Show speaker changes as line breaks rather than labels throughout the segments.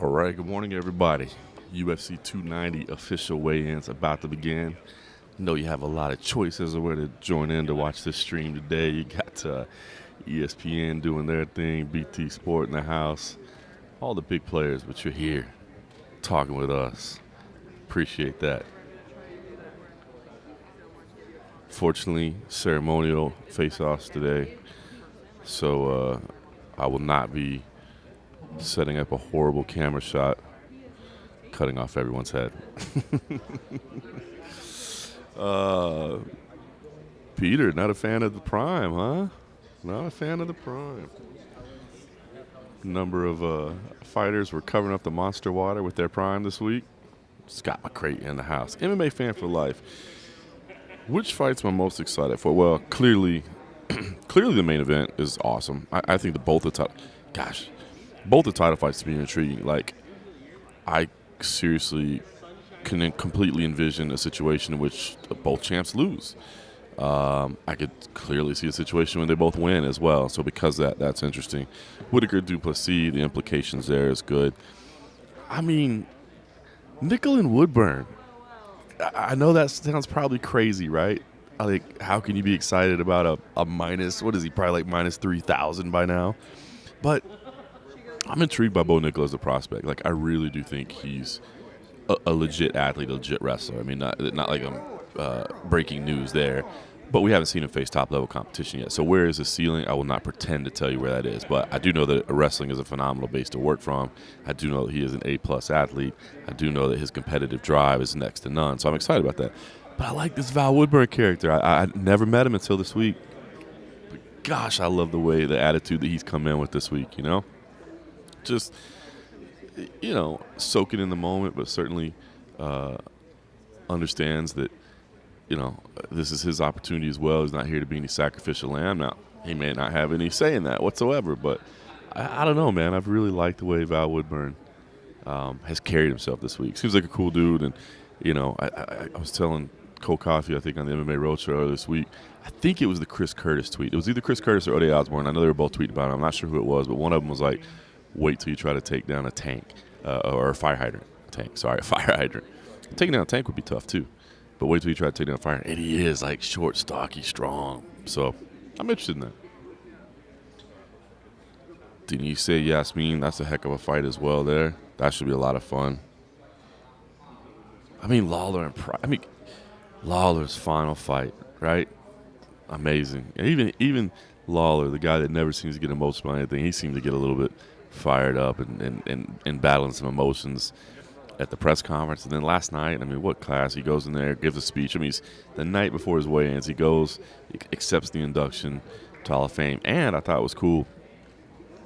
All right, good morning, everybody. UFC 290 official weigh-ins about to begin. I know you have a lot of choices of where to join in to watch this stream today. You got ESPN doing their thing, BT Sport in the house, all the big players, but you're here talking with us. Appreciate that. Fortunately, ceremonial face-offs today, so I will not be setting up a horrible camera shot, cutting off everyone's head. Peter, not a fan of the Prime, huh? Not a fan of the Prime. Number of fighters were covering up the monster water with their Prime this week. Scott McCray in the house. MMA fan for life. Which fights am I most excited for? Well, clearly the main event is awesome. I think both the title fights to be intriguing. Like, I seriously can completely envision a situation in which both champs lose. I could clearly see a situation when they both win as well. So because that's interesting. Whittaker Duplessis, the implications there is good. I mean, Nickel and Woodburn. I know that sounds probably crazy, right? Like, how can you be excited about a minus? What is he? Probably like minus 3,000 by now. But I'm intrigued by Bo Nickel as a prospect. Like, I really do think he's a legit athlete, a legit wrestler. I mean, not like I'm breaking news there, but we haven't seen him face top-level competition yet. So where is his ceiling? I will not pretend to tell you where that is, but I do know that wrestling is a phenomenal base to work from. I do know that he is an A-plus athlete. I do know that his competitive drive is next to none, so I'm excited about that. But I like this Val Woodburn character. I never met him until this week. But gosh, I love the attitude that he's come in with this week, you know? Just, you know, soak it in the moment, but certainly understands that, you know, this is his opportunity as well. He's not here to be any sacrificial lamb. Now, he may not have any say in that whatsoever, but I don't know, man. I've really liked the way Val Woodburn has carried himself this week. Seems like a cool dude, and, you know, I was telling Cole Coffey, I think, on the MMA Roadshow earlier this week, I think it was the Chris Curtis tweet. It was either Chris Curtis or Ode Osborne. I know they were both tweeting about it. I'm not sure who it was, but one of them was like, wait till you try to take down a tank or a fire hydrant. A fire hydrant. Taking down a tank would be tough, too. But wait till you try to take down a fire. And he is, like, short, stocky, strong. So I'm interested in that. Didn't you say Yasmin? That's a heck of a fight as well there. That should be a lot of fun. I mean, Lawler's final fight, right? Amazing. And even Lawler, the guy that never seems to get emotional about anything, he seemed to get a little bit fired up and battling some emotions at the press conference. And then last night, I mean, what class? He goes in there, gives a speech. I mean, the night before his weigh-ins, he goes, accepts the induction to Hall of Fame. And I thought it was cool,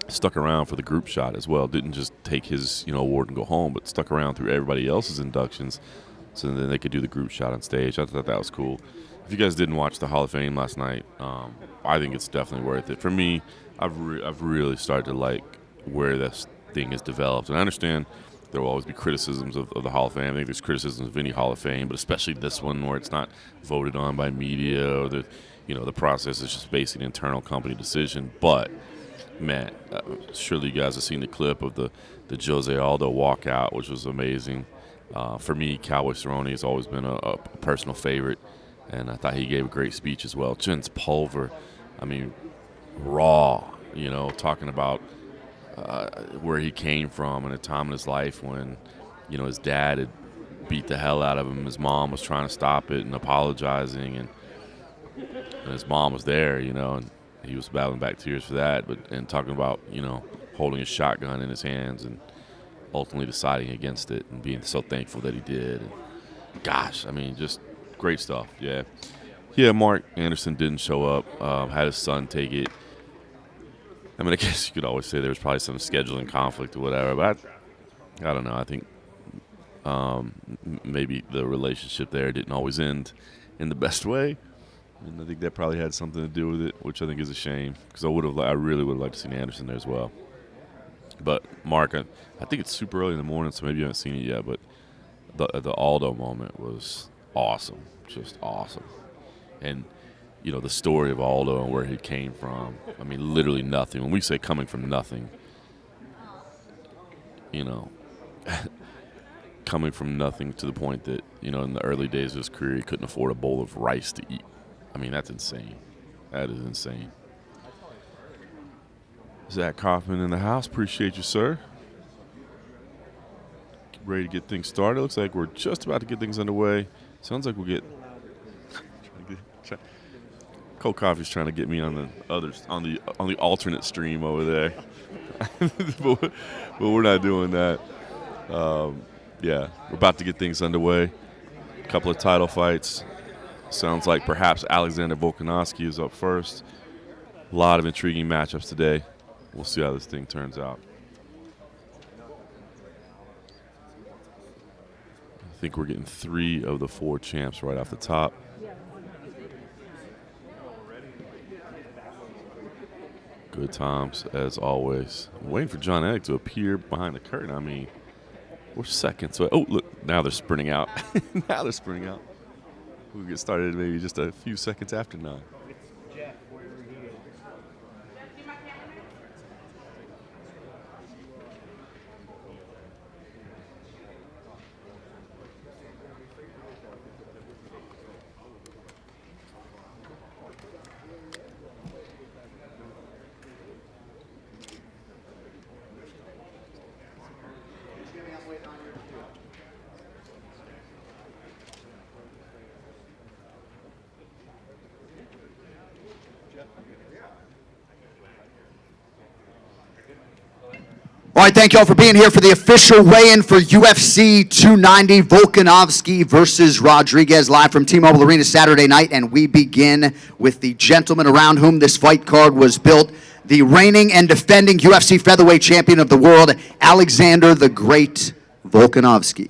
stuck around for the group shot as well. Didn't just take his, you know, award and go home, but stuck around through everybody else's inductions so then they could do the group shot on stage. I thought that was cool. If you guys didn't watch the Hall of Fame last night, I think it's definitely worth it. For me, I've really started to like where this thing is developed. And I understand there will always be criticisms of the Hall of Fame. I think there's criticisms of any Hall of Fame, but especially this one where it's not voted on by media or the process is just basically an internal company decision. But, man, surely you guys have seen the clip of the Jose Aldo walkout, which was amazing. For me, Cowboy Cerrone has always been a personal favorite, and I thought he gave a great speech as well. Jens Pulver, I mean, raw, you know, talking about where he came from and a time in his life when, you know, his dad had beat the hell out of him. His mom was trying to stop it and apologizing, and his mom was there, you know, and he was battling back tears for that, and talking about, you know, holding a shotgun in his hands and ultimately deciding against it and being so thankful that he did. And gosh, I mean, just great stuff. Yeah, Mark Anderson didn't show up, had his son take it. I mean, I guess you could always say there was probably some scheduling conflict or whatever, but I don't know. I think maybe the relationship there didn't always end in the best way, and I think that probably had something to do with it, which I think is a shame because I really would have liked to see Anderson there as well. But Mark, I think it's super early in the morning, so maybe you haven't seen it yet, but the Aldo moment was awesome, just awesome. And, you know, the story of Aldo and where he came from, I mean, literally nothing. When we say coming from nothing, you know, coming from nothing to the point that, in the early days of his career, he couldn't afford a bowl of rice to eat. I mean, that's insane. That is insane. Zach Kaufman in the house. Appreciate you, sir. Ready to get things started. Looks like we're just about to get things underway. Sounds like we'll get Cold Coffee's trying to get me on the alternate stream over there. but we're not doing that. Yeah, we're about to get things underway. A couple of title fights. Sounds like perhaps Alexander Volkanovski is up first. A lot of intriguing matchups today. We'll see how this thing turns out. I think we're getting 3 of the 4 champs right off the top. Good times, as always. I'm waiting for John Anik to appear behind the curtain. I mean, we're seconds away. Oh, look, now they're sprinting out. Now they're sprinting out. We'll get started maybe just a few seconds after 9.
All right, thank you all for being here for the official weigh-in for UFC 290, Volkanovski versus Rodriguez, live from T-Mobile Arena Saturday night. And we begin with the gentleman around whom this fight card was built, the reigning and defending UFC featherweight champion of the world, Alexander the Great Volkanovski.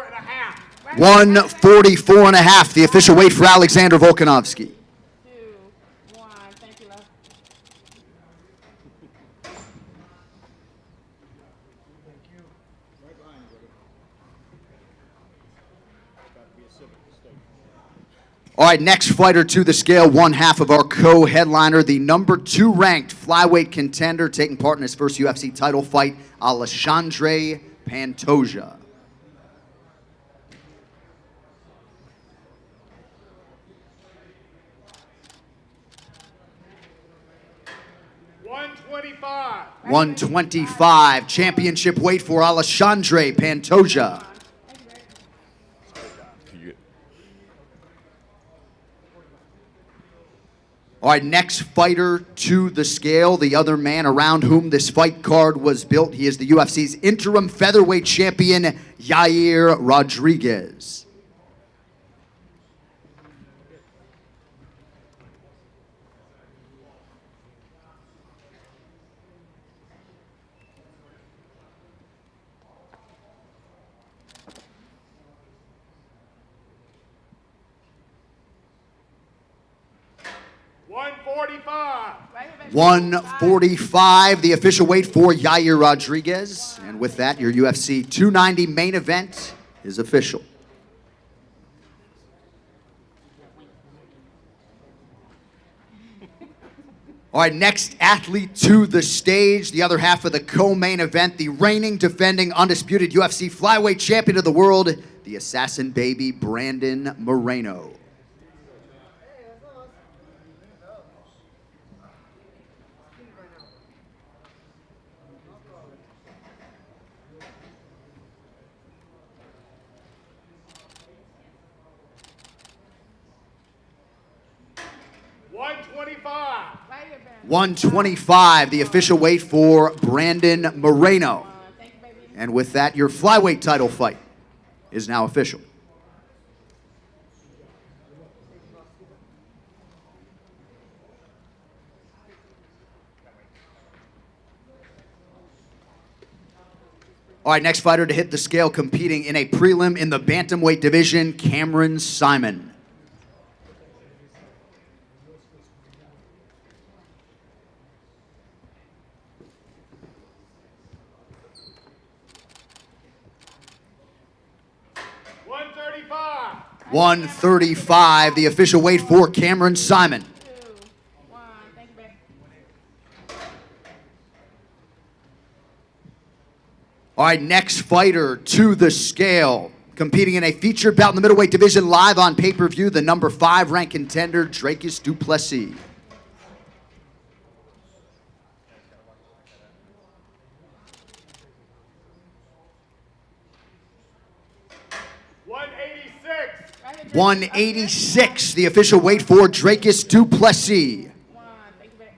and a half.
144 and a half, the official weight for Alexander Volkanovski.
2, 1. Thank you, love.
All right, next fighter to the scale, one half of our co-headliner, the number 2 ranked flyweight contender taking part in his first UFC title fight, Alexandre Pantoja.
$125.
125, championship weight for Alexandre Pantoja. All right, next fighter to the scale, the other man around whom this fight card was built. He is the UFC's interim featherweight champion, Yair Rodriguez.
$145.
145, the official weight for Yair Rodriguez. And with that, your UFC 290 main event is official. All right, next athlete to the stage, the other half of the co-main event, the reigning, defending, undisputed UFC flyweight champion of the world, the assassin baby, Brandon Moreno.
$125.
125, the official weight for Brandon Moreno.
Thank you, baby.
And with that, your flyweight title fight is now official. All right, next fighter to hit the scale competing in a prelim in the bantamweight division, Cameron Simon. 135, the official weight for Cameron Simon.
2, 1. Thank you, baby.
All right, next fighter to the scale. Competing in a featured bout in the middleweight division live on pay-per-view, the number 5 ranked contender, Dracus du Plessis. 186, the official weight for Dracus du Plessis.
1. Thank you, baby.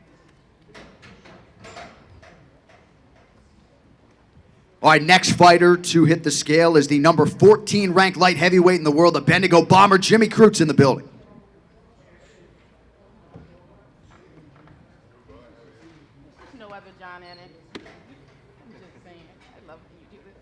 All right, next fighter to hit the scale is the number 14 ranked light heavyweight in the world, the Bendigo Bomber, Jimmy Crutes in the building.
There's no other John in it. I'm just saying. I love when you do this.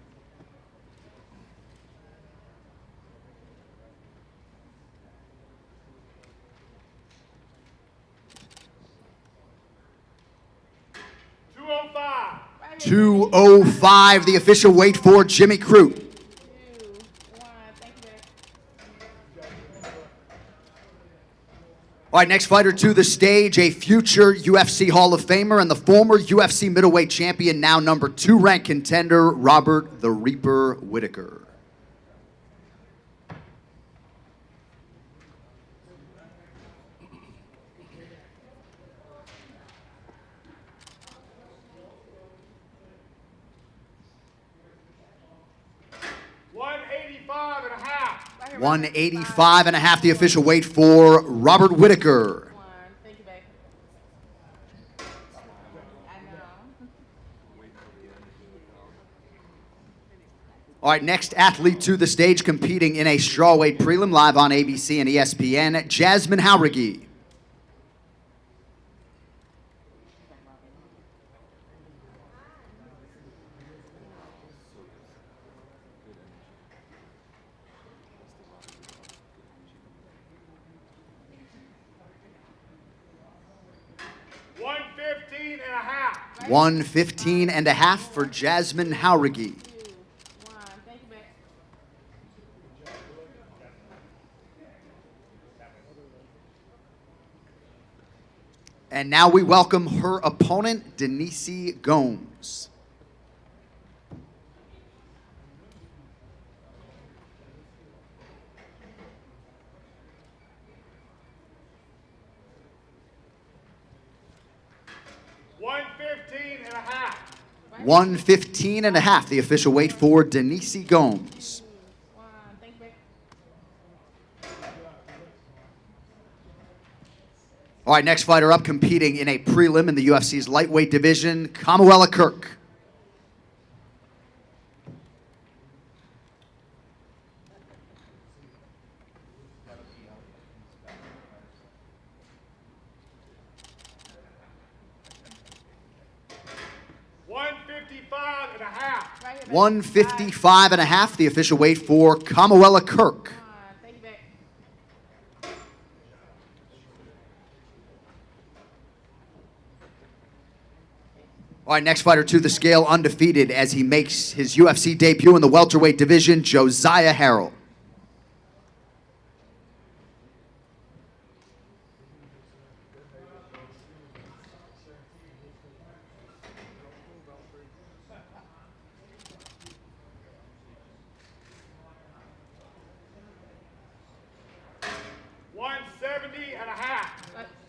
Right here,
205, the official weight for Jimmy Crute.
2, 1. Thank you, baby.
All right, next fighter to the stage, a future UFC Hall of Famer and the former UFC middleweight champion, now number 2 ranked contender, Robert the Reaper Whittaker. 185 and a half, the official weight for Robert Whittaker.
1. Thank you, baby. I know.
All right, next athlete to the stage competing in a strawweight prelim live on ABC and ESPN, Jasmine Jauregui. 115 and a half for Jasmine Jauregui.
2, 1. Thank you, baby.
And now we welcome her opponent, Denise Gomes.
Right
115 and a half, the official weight for Denise Gomes.
1. Thank you, baby.
All right, next fighter up competing in a prelim in the UFC's lightweight division, Kamuela Kirk. 155 and a half, the official weight for Kamuela Kirk.
1. Thank you, baby.
All right, next fighter to the scale, undefeated as he makes his UFC debut in the welterweight division, Josiah Harrell.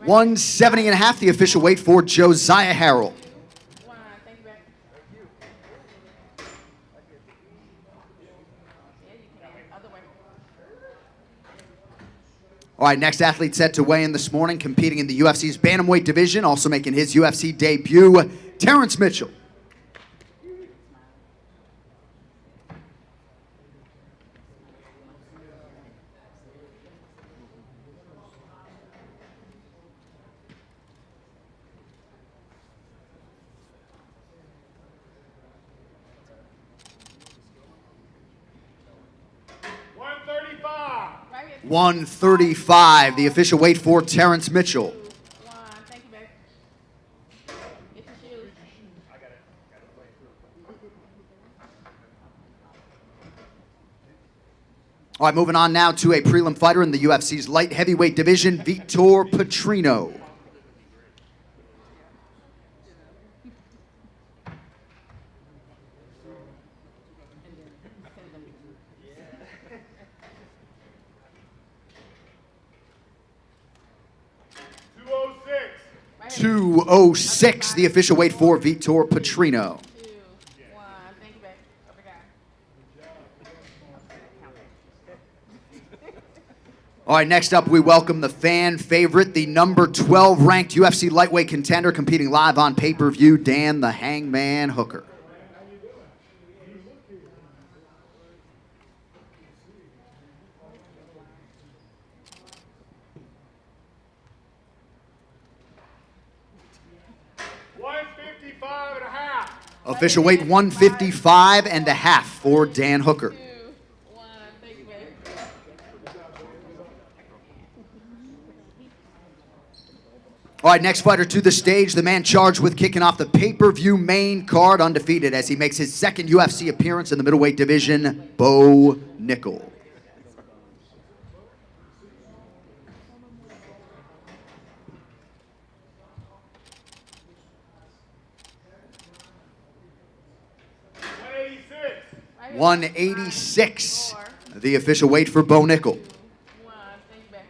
170 and a half, the official weight for Josiah Harrell.
1. Thank you, baby. Yeah, you can. Other way.
All right, next athlete set to weigh in this morning, competing in the UFC's bantamweight division, also making his UFC debut, Terrence Mitchell. 135, the official weight for Terrence Mitchell.
1. Thank you, baby. Get your shoes.
All right, moving on now to a prelim fighter in the UFC's light heavyweight division, Vitor Petrino.
Right
206, the official weight for Vitor Petrino.
2, 1. Thank you, babe. I forgot.
All right, next up, we welcome the fan favorite, the number 12 ranked UFC lightweight contender competing live on pay-per-view, Dan the Hangman Hooker. Official weight 155 and a half for Dan Hooker.
2, 1. Thank you, babe.
All right, next fighter to the stage, the man charged with kicking off the pay-per-view main card undefeated as he makes his second UFC appearance in the middleweight division, Bo Nickel.
Right here.
186, the official weight for Bo Nickel.
1. Thank you, babe.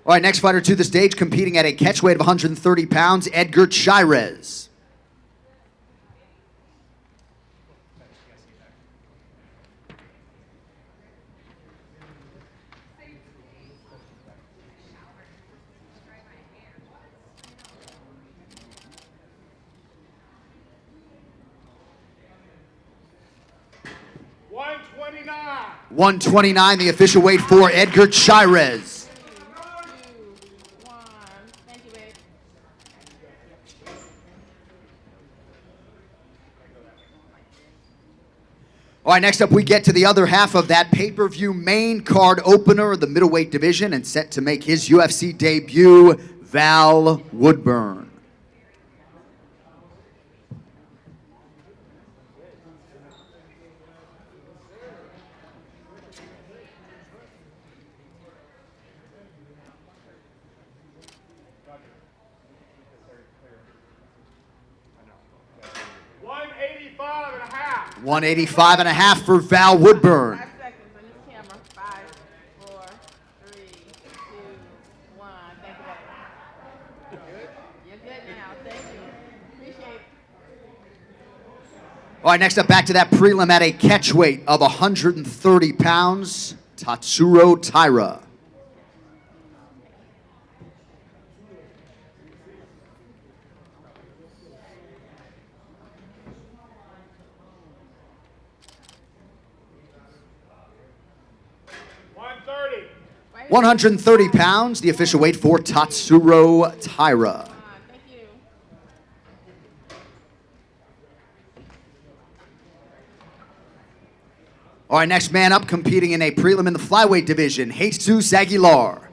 All right, next fighter to the stage, competing at a catch weight of 130 pounds, Edgar Chairez.
$129.
129, the official weight for Edgar Chairez.
2, 1. Thank you, babe.
All right, next up we get to the other half of that pay-per-view main card opener of the middleweight division, and set to make his UFC debut, Val Woodburn.
$185.5.
185 and a half for Val Woodburn.
5 seconds on this camera. 5, 4, 3, 2, 1. Thank you, babe. You're good now. Thank you. Appreciate it.
All right, next up, back to that prelim at a catch weight of 130 pounds, Tatsuro Taira.
Right here.
130 pounds, the official weight for Tatsuro Taira.
1. Thank you.
All right, next man up, competing in a prelim in the flyweight division, Jesus Aguilar.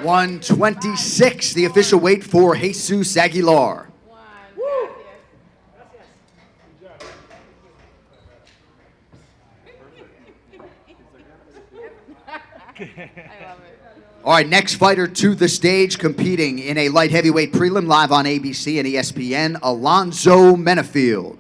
$126.
126, the official weight for Jesus Aguilar.
1. Gracias. I love it.
All right, next fighter to the stage, competing in a light heavyweight prelim live on ABC and ESPN, Alonzo Menefield.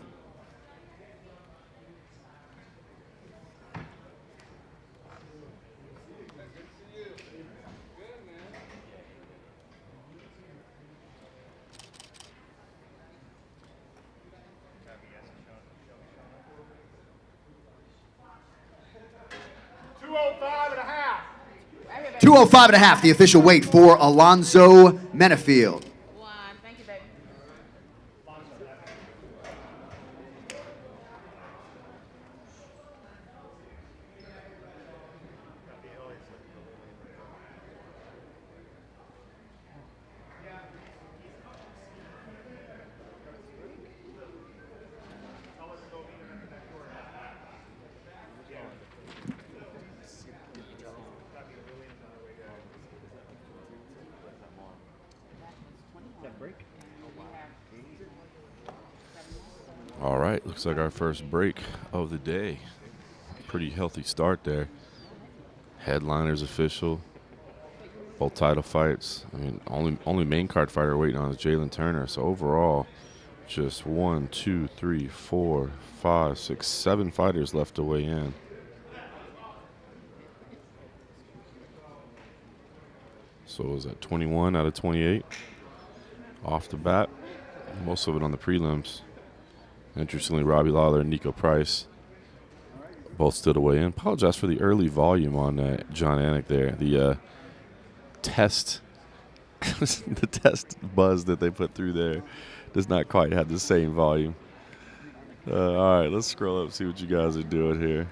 $205.5.
Right here, babe.
205 and a half, the official weight for Alonzo Menefield.
1. Thank you, babe.
right, looks like our first break of the day. Pretty healthy start there. Headliners official. Both title fights. I mean, only main card fighter waiting on is Jalen Turner. So overall, just 1, 2, 3, 4, 5, 6, 7 fighters left to weigh in. So was that 21 out of 28 off the bat? Most of it on the prelims. Interestingly, Robbie Lawler and Nico Price both still to weigh in. Apologize for the early volume on John Anik there. The test, the test buzz that they put through there does not quite have the same volume. All right, let's scroll up and see what you guys are doing here.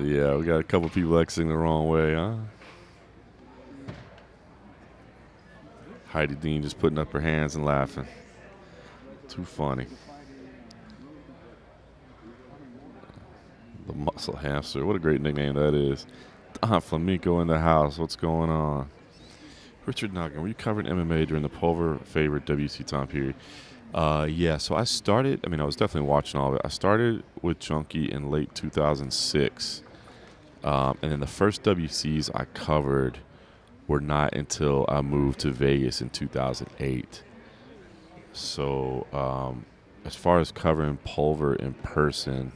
Yeah, we got a couple people exiting the wrong way, huh? Heidi Dean just putting up her hands and laughing. Too funny. The Muscle Hamster. What a great nickname that is. Don Flamenco in the house. What's going on? Richard Nuggan, were you covering MMA during the Pulver favorite WC time period? Yeah, so I started, I was definitely watching all of it. I started with Junkie in late 2006. And then the first WCs I covered were not until I moved to Vegas in 2008. So as far as covering Pulver in person,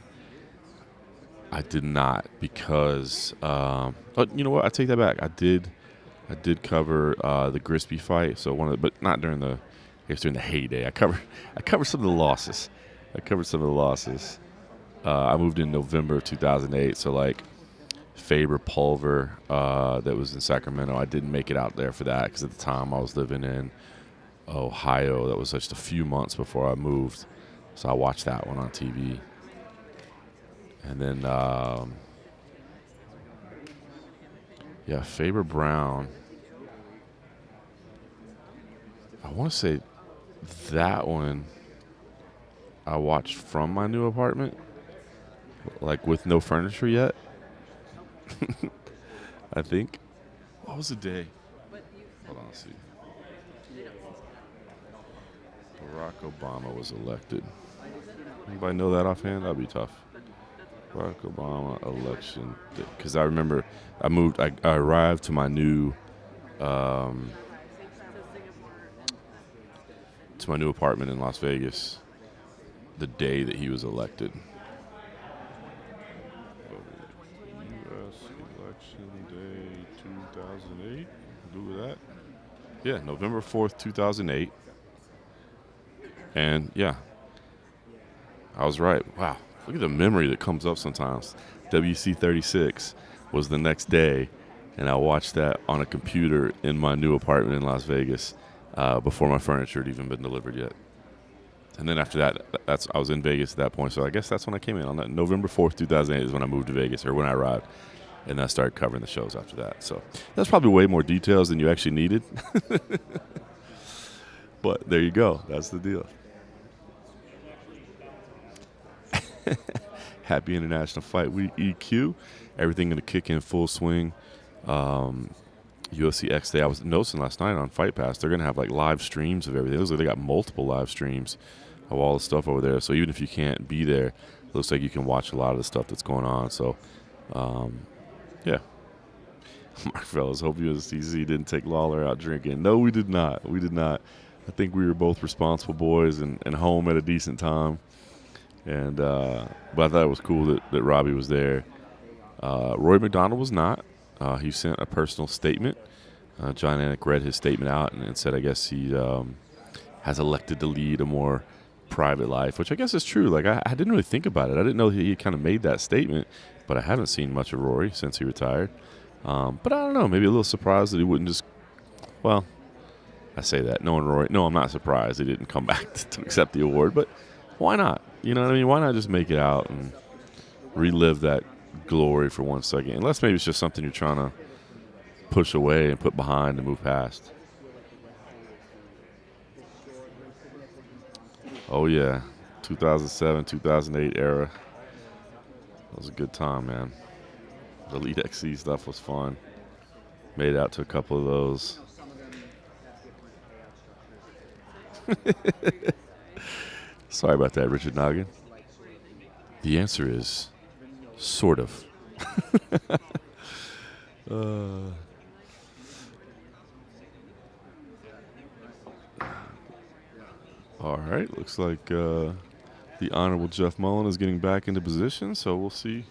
I did not because, you know what? I take that back. I did cover the Grisby fight. So but not during during the heyday. I covered some of the losses. I moved in November of 2008. So like Faber Pulver that was in Sacramento. I didn't make it out there for that because at the time I was living in Ohio. That was just a few months before I moved. So I watched that one on TV. And then, Faber Brown. I want to say that one I watched from my new apartment, like with no furniture yet. I think. What was the day? Hold on, let's see. Barack Obama was elected. Anybody know that offhand? That'd be tough. Barack Obama election. Because I remember I arrived to my new apartment in Las Vegas the day that he was elected. U.S. election day 2008. Google that. Yeah, November 4th, 2008. And yeah, I was right. Wow. Look at the memory that comes up sometimes. WC 36 was the next day, and I watched that on a computer in my new apartment in Las Vegas before my furniture had even been delivered yet. And then after that, I was in Vegas at that point, so I guess that's when I came in. On that November 4th, 2008 is when I moved to Vegas, or when I arrived, and I started covering the shows after that. So that's probably way more details than you actually needed. But there you go. That's the deal. Happy International Fight Week EQ. Everything going to kick in full swing. UFC X Day. I was noticing last night on Fight Pass, they're going to have like live streams of everything. It looks like they got multiple live streams of all the stuff over there. So even if you can't be there, it looks like you can watch a lot of the stuff that's going on. So, yeah. Mark Fellas, hope USTC didn't take Lawler out drinking. No, we did not. We did not. I think we were both responsible boys and home at a decent time. And but I thought it was cool that Robbie was there. Roy McDonald was not. He sent a personal statement. John Anik read his statement out and said, I guess he has elected to lead a more private life, which I guess is true. Like, I didn't really think about it. I didn't know he kind of made that statement, but I haven't seen much of Rory since he retired. But I don't know, maybe a little surprised that he wouldn't just, well, I say that, knowing Rory. No, I'm not surprised he didn't come back to accept the award, but why not? You know what I mean? Why not just make it out and relive that glory for 1 second? Unless maybe it's just something you're trying to push away and put behind and move past. Oh, yeah. 2007, 2008 era. That was a good time, man. The Elite XC stuff was fun. Made out to a couple of those. Sorry about that, Richard Noggin. The answer is sort of. All right, looks like the Honorable Jeff Mullen is getting back into position, so we'll see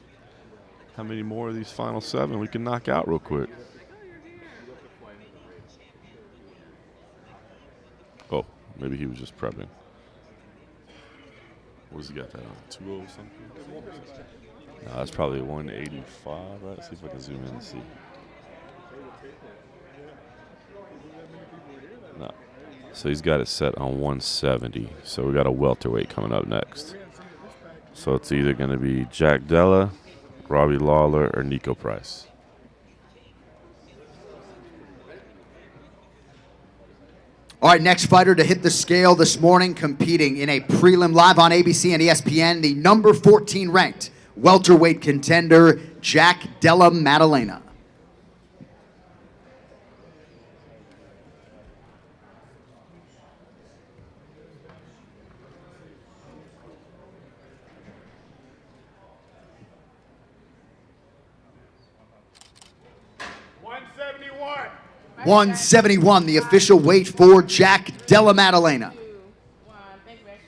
how many more of these final 7 we can knock out real quick. Oh, maybe he was just prepping. What does he got that on? 2-0 something? No, that's probably 185, right? Let's see if I can zoom in and see. No. So he's got it set on 170. So we got a welterweight coming up next. So it's either going to be Jack Della, Robbie Lawler, or Nico Price.
All right, next fighter to hit the scale this morning, competing in a prelim live on ABC and ESPN, the number 14 ranked welterweight contender, Jack Della Maddalena.
$171.
171, the official weight for Jack Della Maddalena.
2, 1. Thank you, Rick.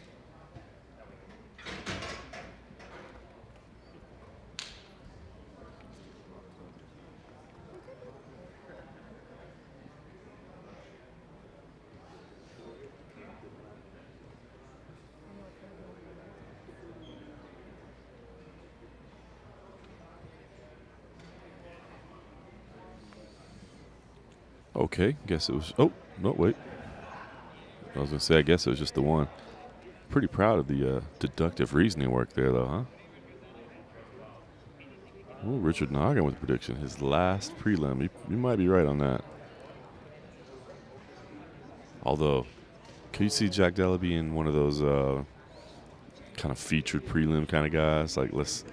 Okay, guess it was. Oh, no, wait. I was going to say, I guess it was just the one. Pretty proud of the deductive reasoning work there, though, huh? Oh, Richard Noggin with the prediction. His last prelim. You might be right on that. Although, can you see Jack Della being one of those kind of featured prelim kind of guys? Like, let's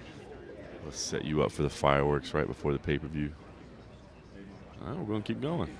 set you up for the fireworks right before the pay-per-view. All right, we're going to keep going.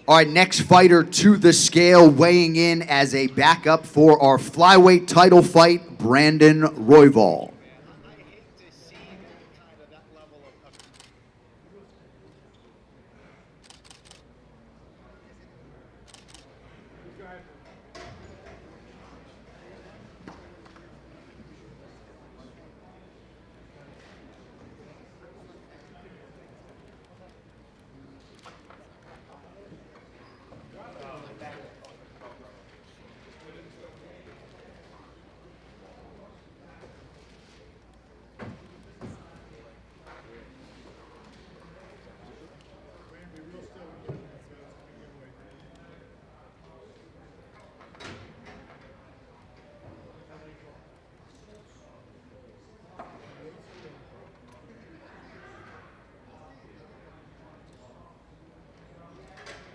All right, next fighter to the scale, weighing in as a backup for our flyweight title fight, Brandon Royval.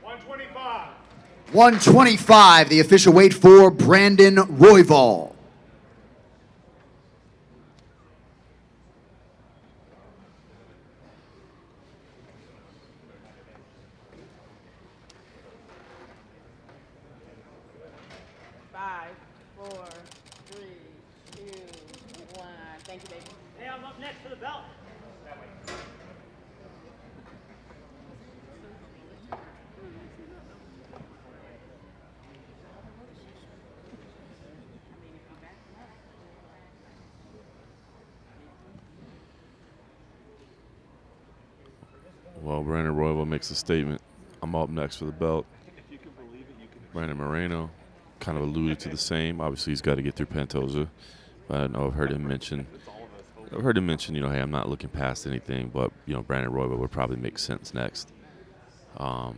$125.
125, the official weight for Brandon Royval.
Five, four, three, two, one. Thank you, baby.
Hey, I'm up next for the belt.
Well, Brandon Royval makes a statement. I'm up next for the belt. Brandon Moreno kind of alluded to the same. Obviously, he's got to get through Pantoja. But I know I've heard him mention I've heard him mention, hey, I'm not looking past anything, but Brandon Royval would probably make sense next. I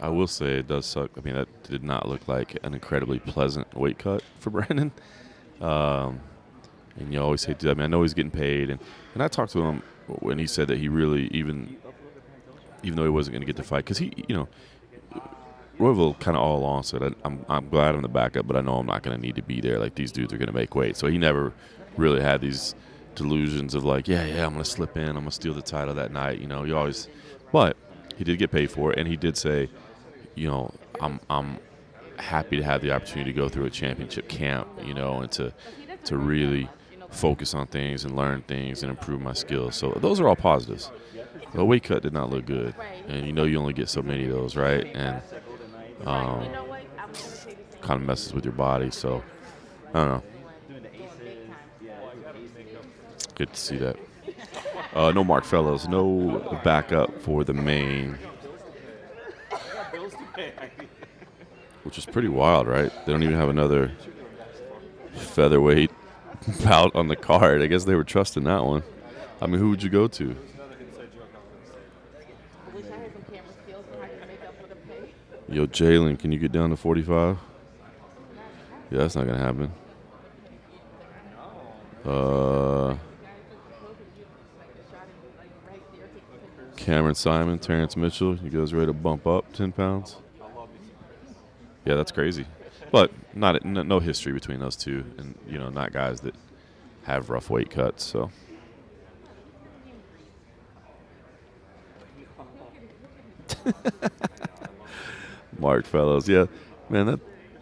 will say it does suck. I mean, that did not look like an incredibly pleasant weight cut for Brandon. And you always hate to. I mean, I know he's getting paid, and I talked to him when he said that he really even though he wasn't going to get the fight, because Royval kind of all along said, I'm glad I'm the backup, but I know I'm not going to need to be there. Like, these dudes are going to make weight. So he never really had these delusions of like, yeah, I'm going to slip in, I'm going to steal the title that night. You always, but he did get paid for it, and he did say, I'm happy to have the opportunity to go through a championship camp, and to really focus on things and learn things and improve my skills. So those are all positives. The weight cut did not look good, and you only get so many of those, right? And kind of messes with your body. So I don't know. Good to see that. No Mark Fellows, no backup for the main, which is pretty wild, right? They don't even have another featherweight bout on the card. I guess they were trusting that one. I mean, who would you go to? Yo, Jalen, can you get down to 45? Yeah, that's not going to happen. Cameron Simon, Terrence Mitchell, you guys ready to bump up 10 pounds? Yeah, that's crazy. But no history between those two, and not guys that have rough weight cuts. So Mark Fellows, yeah, man,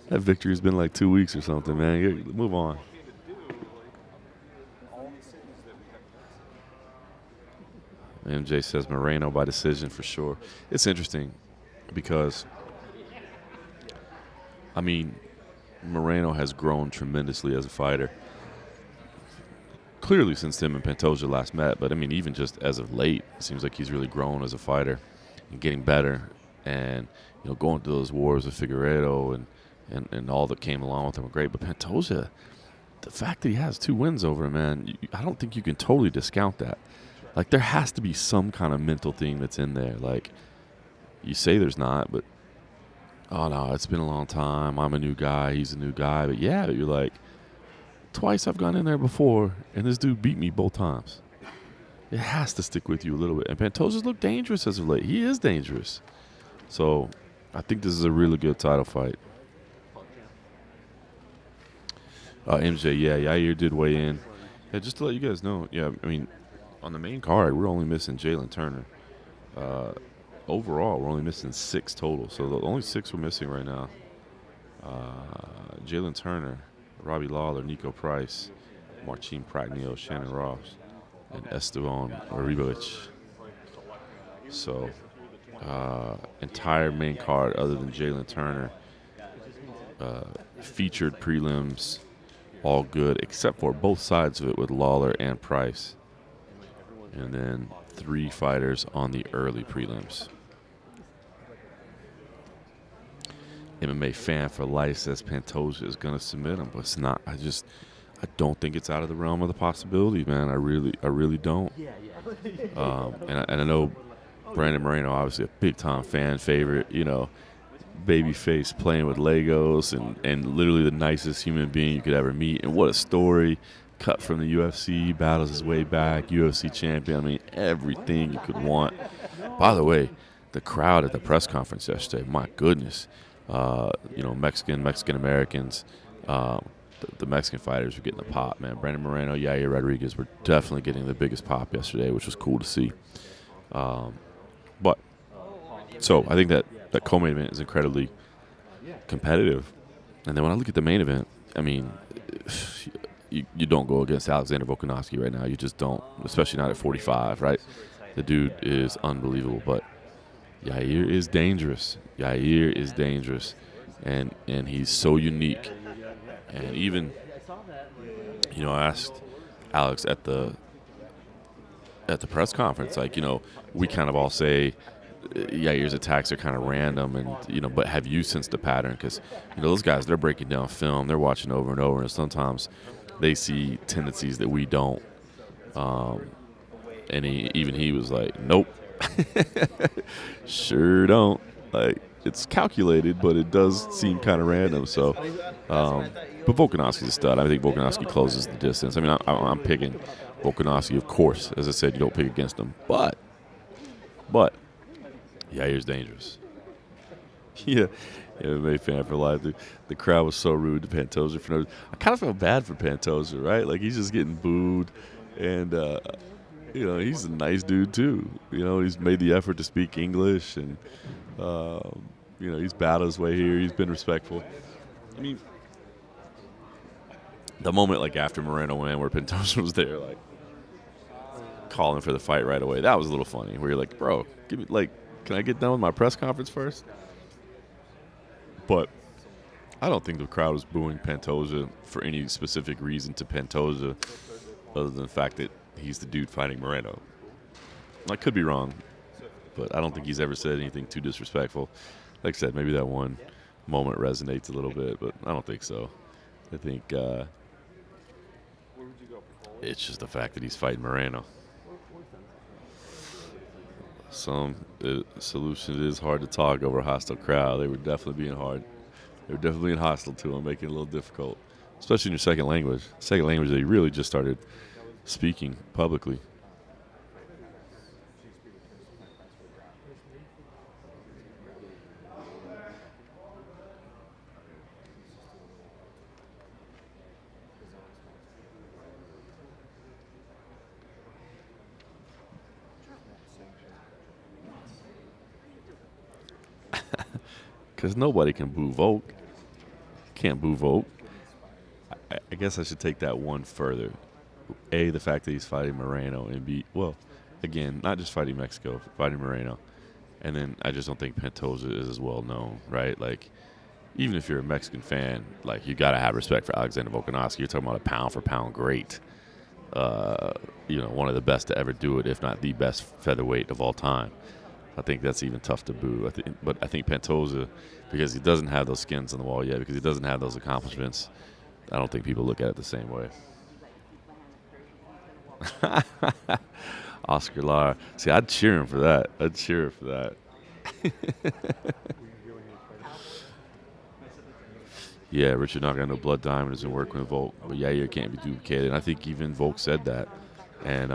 that victory's been like 2 weeks or something, man. Move on. MJ says Moreno by decision for sure. It's interesting because, I mean, Moreno has grown tremendously as a fighter. Clearly since him and Pantoja last met, but I mean, even just as of late, it seems like he's really grown as a fighter and getting better. And, going through those wars with Figueiredo and all that came along with him were great. But Pantoja, the fact that he has 2 wins over him, man, I don't think you can totally discount that. Like, there has to be some kind of mental thing that's in there. Like, you say there's not, but, oh, no, it's been a long time. I'm a new guy. He's a new guy. But, yeah, you're like, twice I've gone in there before, and this dude beat me both times. It has to stick with you a little bit. And Pantoja's looked dangerous as of late. He is dangerous. So, I think this is a really good title fight. MJ, yeah, Yair did weigh in. Yeah, just to let you guys know, yeah, I mean, on the main card, we're only missing Jalen Turner. Overall, we're only missing 6 total. So the only 6 we're missing right now: Jalen Turner, Robbie Lawler, Nico Price, Marcin Pragnio, Shannon Ross, and Esteban Oribovich. So entire main card other than Jalen Turner, featured prelims, all good except for both sides of it with Lawler and Price. And then 3 fighters on the early prelims. MMA fan for life says Pantoja is going to submit him, but it's not. I don't think it's out of the realm of the possibility, man. I really don't. And I know Brandon Moreno, obviously a big-time fan favorite, baby face playing with Legos and literally the nicest human being you could ever meet. And what a story. Cut from the UFC, battles his way back, UFC champion. I mean, everything you could want. By the way, the crowd at the press conference yesterday, my goodness. Mexican Americans, the Mexican fighters were getting the pop, man. Brandon Moreno, Yair Rodriguez were definitely getting the biggest pop yesterday, which was cool to see. So I think that co-main event is incredibly competitive. And then when I look at the main event, I mean, you don't go against Alexander Volkanovski right now. You just don't, especially not at 45, right? The dude is unbelievable, but Yair is dangerous. Yair is dangerous, and he's so unique. And even, I asked Alex at the press conference, like, we kind of all say Yair's attacks are kind of random, and but have you sensed the pattern? Because those guys, they're breaking down film, they're watching over and over, and sometimes they see tendencies that we don't. And even he was like, "Nope, sure don't." Like, it's calculated, but it does seem kind of random. So, but Volkanovski's a stud. I think Volkanovski closes the distance. I mean, I'm picking Volkanovski, of course. As I said, you don't pick against him, but Yair's dangerous. Yeah, MMA fan for life. The crowd was so rude to Pantoja for no. I kind of felt bad for Pantoja, right? Like, he's just getting booed, and he's a nice dude too. He's made the effort to speak English, and he's battled his way here. He's been respectful. I mean, the moment like after Moreno went, where Pantoja was there, like calling for the fight right away, that was a little funny. Where you're like, bro, give me can I get done with my press conference first? But I don't think the crowd was booing Pantoja for any specific reason to Pantoja, other than the fact that he's the dude fighting Moreno. I could be wrong, but I don't think he's ever said anything too disrespectful. Like I said, maybe that one moment resonates a little bit, but I don't think so. I think it's just the fact that he's fighting Moreno. The solution is hard to talk over a hostile crowd. They were definitely being hard. They were definitely being hostile to him, making it a little difficult, especially in your second language. Second language that he really just started speaking publicly. Because nobody can boo Volk. Can't boo Volk. I guess I should take that one further. A, the fact that he's fighting Moreno, and B, well, again, not just fighting Mexico, fighting Moreno. And then I just don't think Pantoja is as well known, right? Like, even if you're a Mexican fan, like, you got to have respect for Alexander Volkanovski. You're talking about a pound-for-pound great. One of the best to ever do it, if not the best featherweight of all time. I think that's even tough to boo. But I think Pantoja, because he doesn't have those skins on the wall yet, because he doesn't have those accomplishments, I don't think people look at it the same way. Oscar Lara. See, I'd cheer him for that. Yeah, Richard not got no blood diamond isn't working with Volk, but Yair can't be duplicated. And I think even Volk said that. And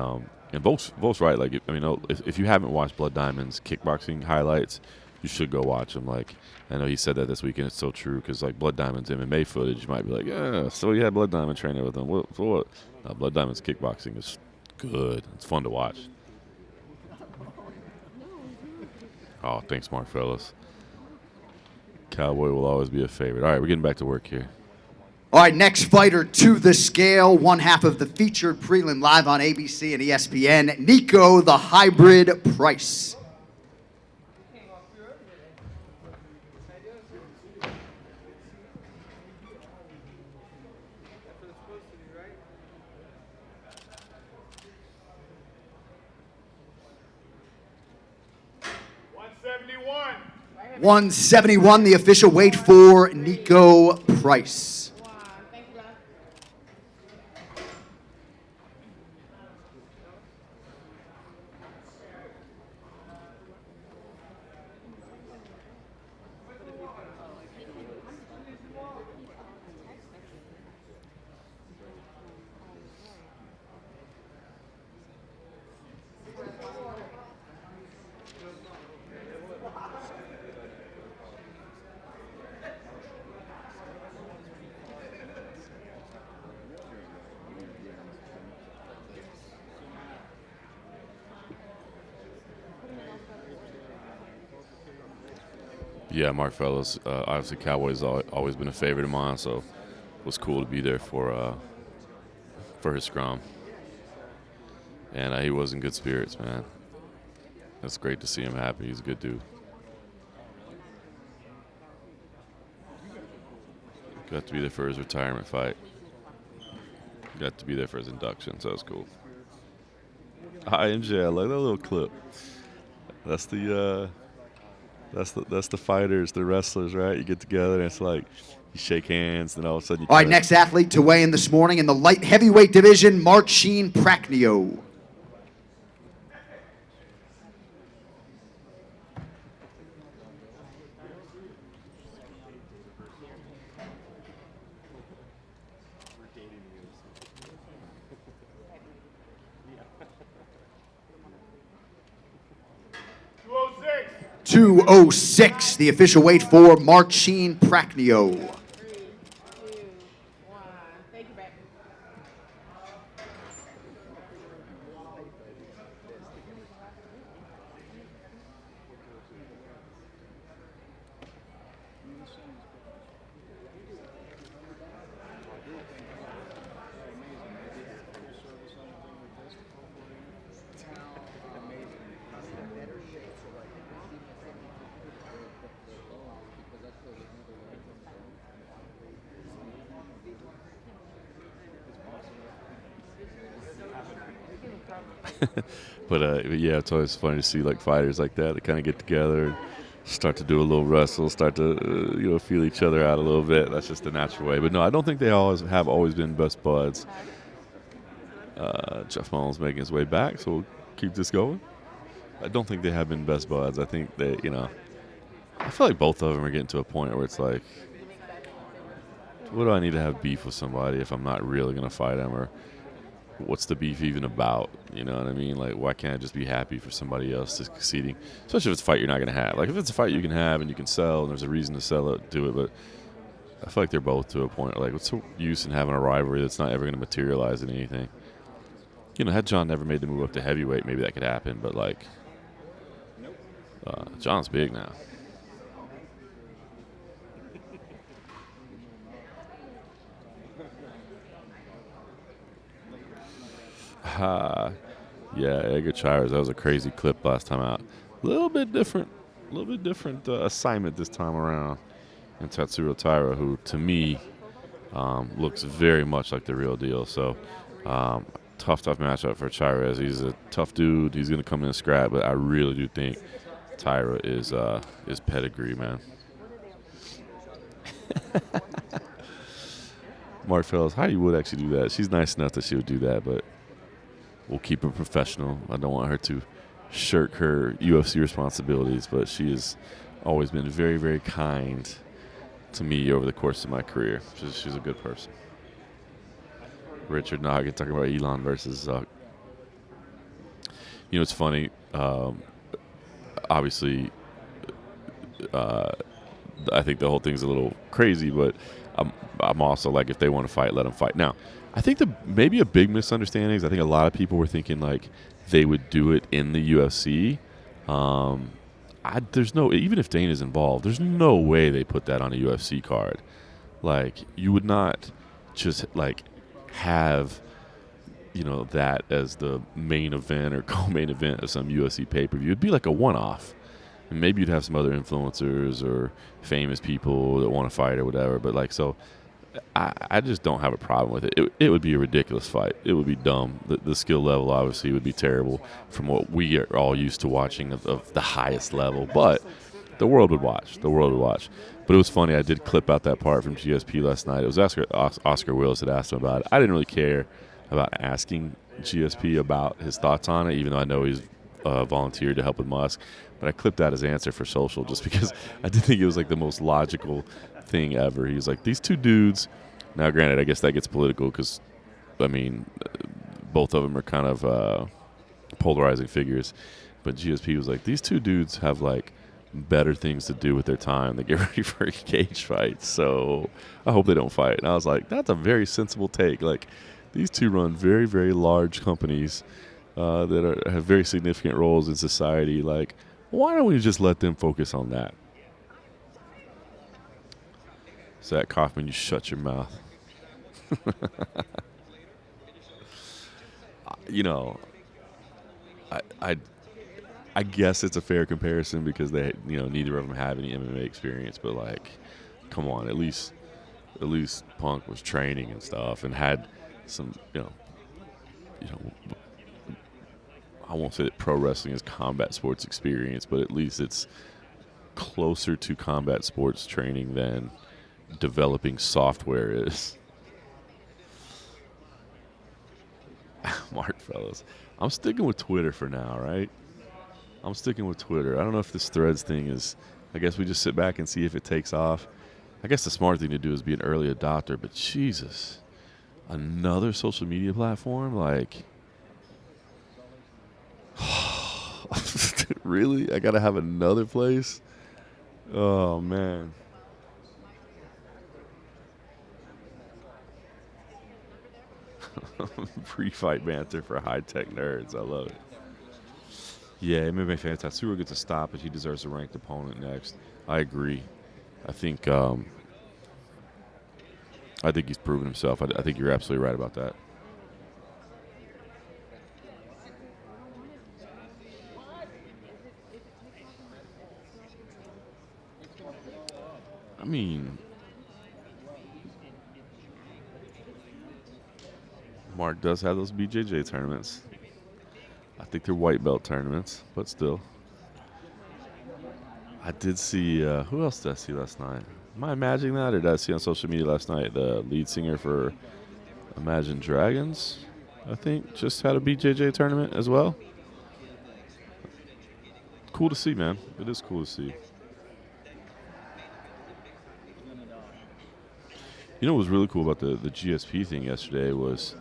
Volk's right. Like, if you haven't watched Blood Diamond's kickboxing highlights, you should go watch them. Like, I know he said that this weekend. It's so true, because like Blood Diamond's MMA footage, you might be like, yeah, so you had Blood Diamond training with him. What? Blood Diamond's kickboxing is good. It's fun to watch. Oh, thanks, Mark Fellas. Cowboy will always be a favorite. All right, we're getting back to work here.
All right, next fighter to the scale, one half of the featured prelim live on ABC and ESPN, Nico the Hybrid Price.
$171.
171, the official weight for Nico Price.
Thank you, love.
171. Yeah, Mark Fellas. Obviously, Cowboys always been a favorite of mine, so it was cool to be there for his scrum. And he was in good spirits, man. It's great to see him happy. He's a good dude. Got to be there for his retirement fight. Got to be there for his induction, so that was cool. Hi, MJ. I like that little clip. That's the fighters, the wrestlers, right? You get together and it's like you shake hands, then all of a sudden you.
All right, next athlete to weigh in this morning in the light heavyweight division, Marcin Prachnio.
$206.
206, the official weight for Marcin Prachnio.
3, 2, 1. Thank you, baby.
But yeah, it's always funny to see like fighters like that kind of get together and start to do a little wrestle, start to feel each other out a little bit. That's just the natural way. But no, I don't think they always been best buds. Jeff Mullins making his way back, so we'll keep this going. I don't think they have been best buds. I think they, I feel like both of them are getting to a point where it's like, what do I need to have beef with somebody if I'm not really going to fight them, or what's the beef even about? You know what I mean? Like, why can't I just be happy for somebody else succeeding? Especially if it's a fight you're not going to have. Like, if it's a fight you can have and you can sell and there's a reason to sell it, do it. But I feel like they're both to a point where, like, what's the use in having a rivalry that's not ever going to materialize in anything? Had John never made the move up to heavyweight, maybe that could happen. But, like, John's big now. Yeah, Edgar Chires. That was a crazy clip last time out. A little bit different assignment this time around. And Tatsuro Taira, who to me looks very much like the real deal. So tough matchup for Chires. He's a tough dude. He's going to come in and scrap, but I really do think Taira is pedigree, man. Mark Fellows, Heidi would actually do that. She's nice enough that she would do that, but we'll keep her professional. I don't want her to shirk her UFC responsibilities, but she has always been very, very kind to me over the course of my career. She's a good person. Richard Nugget talking about Elon versus Zuck. It's funny. Obviously, I think the whole thing's a little crazy, but I'm also like, if they want to fight, let them fight. Now, I think maybe a big misunderstanding is I think a lot of people were thinking like they would do it in the UFC. There's no, even if Dana's involved, there's no way they put that on a UFC card. Like, you would not just like have that as the main event or co-main event of some UFC pay-per-view. It'd be like a one-off. And maybe you'd have some other influencers or famous people that want to fight or whatever. But like, so I just don't have a problem with it. It would be a ridiculous fight. It would be dumb. The skill level obviously would be terrible from what we are all used to watching of the highest level. But the world would watch. But it was funny. I did clip out that part from GSP last night. It was Oscar Willis that asked him about it. I didn't really care about asking GSP about his thoughts on it, even though I know he's volunteered to help with Musk. But I clipped out his answer for social just because I did think it was like the most logical thing ever. He was like, these two dudes. Now, granted, I guess that gets political because, I mean, both of them are kind of polarizing figures. But GSP was like, these two dudes have like better things to do with their time than get ready for a cage fight. So I hope they don't fight. And I was like, that's a very sensible take. Like, these two run very, very large companies that have very significant roles in society. Like, why don't we just let them focus on that? Zach Kaufman, you shut your mouth. I guess it's a fair comparison because they, neither of them have any MMA experience. But like, come on, at least Punk was training and stuff and had some, I won't say that pro wrestling is combat sports experience, but at least it's closer to combat sports training than developing software is. Mark Fellows. I'm sticking with Twitter for now, right? I'm sticking with Twitter. I don't know if this Threads thing is, I guess we just sit back and see if it takes off. I guess the smart thing to do is be an early adopter, but Jesus, another social media platform? Like, really? I got to have another place? Oh, man. Pre-fight banter for high-tech nerds. I love it. Yeah, MMA fan Tatsuro gets a stop, and he deserves a ranked opponent next. I agree. I think he's proven himself. I think you're absolutely right about that. I mean, Mark does have those BJJ tournaments. I think they're white belt tournaments, but still. I did see, who else did I see last night? Am I imagining that, or did I see on social media last night the lead singer for Imagine Dragons, I think, just had a BJJ tournament as well? Cool to see, man. It is cool to see. You know what was really cool about the GSP thing yesterday was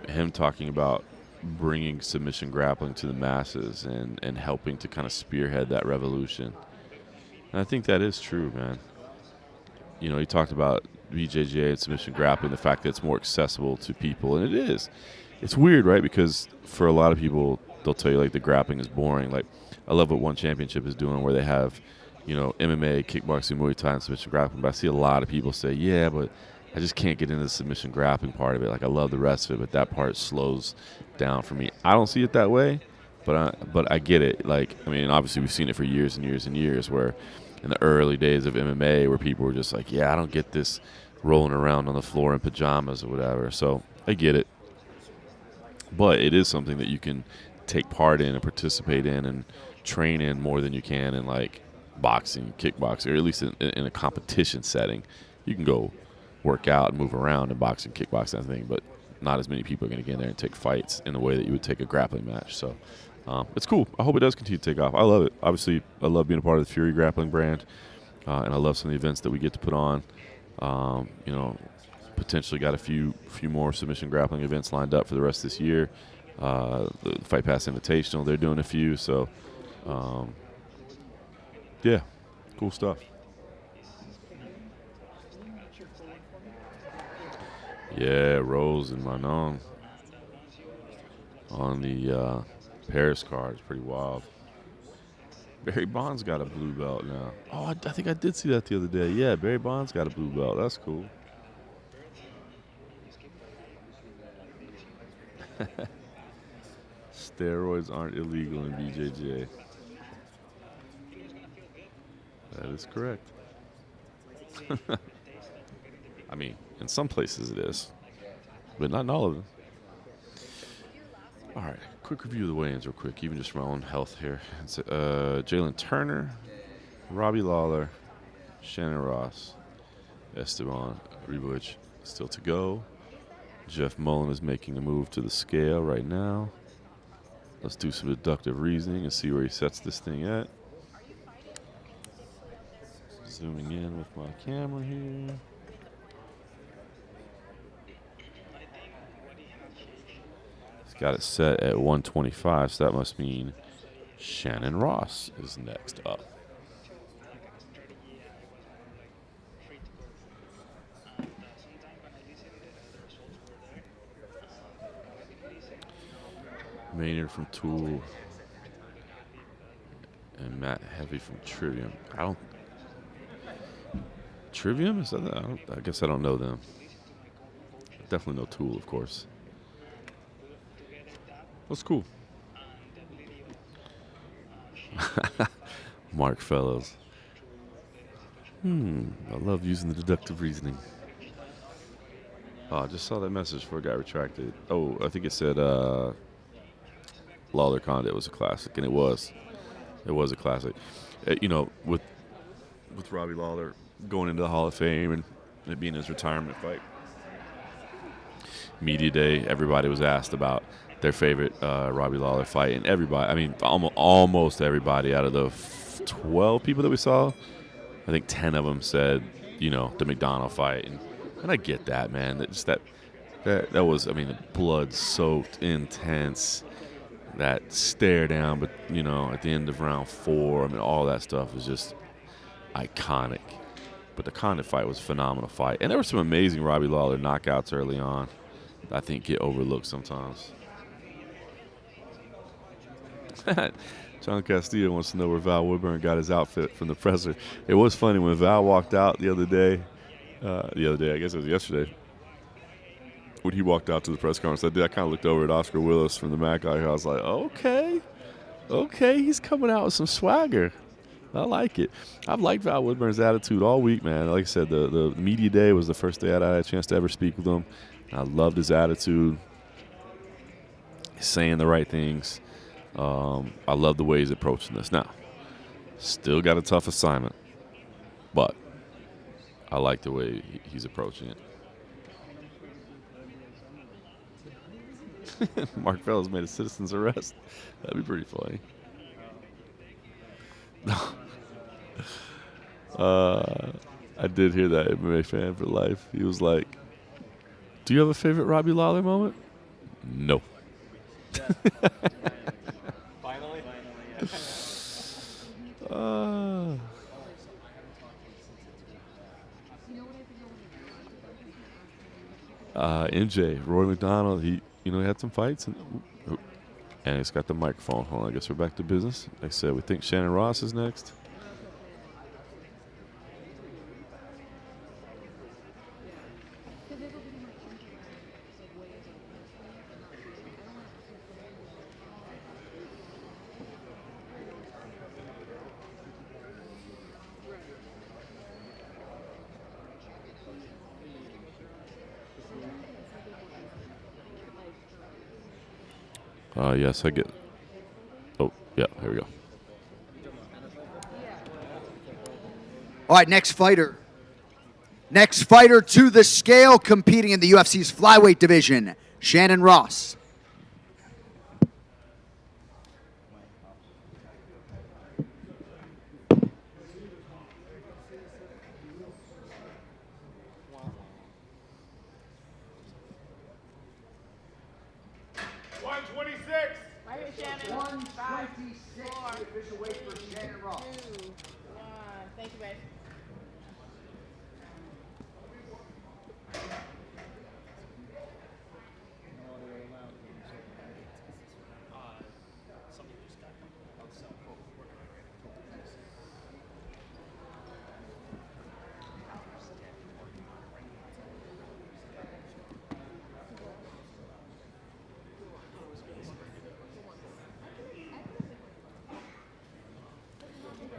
him talking about bringing submission grappling to the masses and helping to kind of spearhead that revolution. And I think that is true, man. You know, he talked about BJJ and submission grappling, the fact that it's more accessible to people, and it is. It's weird, right? Because for a lot of people, they'll tell you, like, the grappling is boring. Like, I love what One Championship is doing where they have, you know, MMA, kickboxing, Muay Thai, and submission grappling. But I see a lot of people say, yeah, but I just can't get into the submission grappling part of it. Like, I love the rest of it, but that part slows down for me. I don't see it that way, but I get it. Like, I mean, obviously we've seen it for years and years and years where in the early days of MMA where people were just like, yeah, I don't get this rolling around on the floor in pajamas or whatever. So I get it. But it is something that you can take part in and participate in and train in more than you can in, like, boxing, kickboxing, or at least in a competition setting. You can go work out and move around in boxing, kickboxing, I think, but not as many people are going to get in there and take fights in the way that you would take a grappling match. So it's cool. I hope it does continue to take off. I love it. Obviously, I love being a part of the Fury grappling brand, and I love some of the events that we get to put on. You know, potentially got a few more submission grappling events lined up for the rest of this year. The Fight Pass Invitational, they're doing a few. So, yeah, cool stuff. Yeah, Rose and Manon on the Paris card is pretty wild. Barry Bonds got a blue belt now. Oh, I think I did see that the other day. Yeah, Barry Bonds got a blue belt. That's cool. Steroids aren't illegal in BJJ. That is correct. I mean, in some places it is, but not in all of them. All right, quick review of the weigh-ins real quick, even just for my own health here. Jalen Turner, Robbie Lawler, Shannon Ross, Esteban Ribuich still to go. Jeff Mullen is making a move to the scale right now. Let's do some deductive reasoning and see where he sets this thing at. Zooming in with my camera here. He's got it set at 125, so that must mean Shannon Ross is next up. Maynard from Tool and Matt Heavy from Trivium. Trivium? Is that? I guess I don't know them. Definitely know Tool, of course. That's cool. Mark Fellows. I love using the deductive reasoning. Oh, I just saw that message before it got retracted. Oh, I think it said Lawler Condit was a classic, and it was a classic. You know, with Robbie Lawler going into the Hall of Fame and it being his retirement fight. Media day, everybody was asked about their favorite Robbie Lawler fight, and everybody, I mean, almost everybody out of the 12 people that we saw, I think 10 of them said, you know, the McDonald fight, and I get that, man. That was, I mean, blood-soaked, intense, that stare down, but you know, at the end of round 4, I mean, all that stuff was just iconic. But the Condit fight was a phenomenal fight, and there were some amazing Robbie Lawler knockouts early on. I think get overlooked sometimes. John Castillo wants to know where Val Woodburn got his outfit from the presser. It was funny when Val walked out the other day, I guess it was yesterday, when he walked out to the press conference, I kind of looked over at Oscar Willis from the MAC out here. I was like, okay, he's coming out with some swagger. I like it. I've liked Val Woodburn's attitude all week, man. Like I said, the media day was the first day I had a chance to ever speak with him. I loved his attitude, saying the right things. I love the way he's approaching this. Now, still got a tough assignment, but I like the way he's approaching it. Mark Fellows made a citizen's arrest. That'd be pretty funny. I did hear that MMA fan for life. He was like, "Do you have a favorite Robbie Lawler moment?" No.
Finally.
MJ, Roy McDonald, he had some fights, and he's got the microphone. Hold on, I guess we're back to business. Like I said, we think Shannon Ross is next. Yes, I get. Oh, yeah, here we go.
All right, next fighter. Next fighter to the scale, competing in the UFC's flyweight division, Shannon Ross.
Right here, Shannon.
126, the official weight for Shannon Ross.
2, 1. Thank you, babe.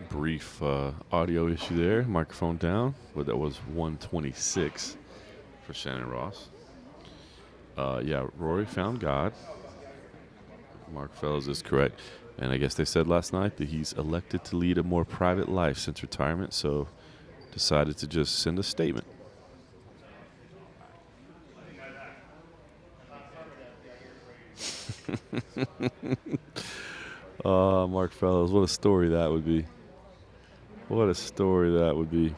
Brief audio issue there. Microphone down. But that was 126 for Shannon Ross. Yeah, Rory found God. Mark Fellows is correct. And I guess they said last night that he's elected to lead a more private life since retirement, so decided to just send a statement. Mark Fellows, what a story that would be. What a story that would be.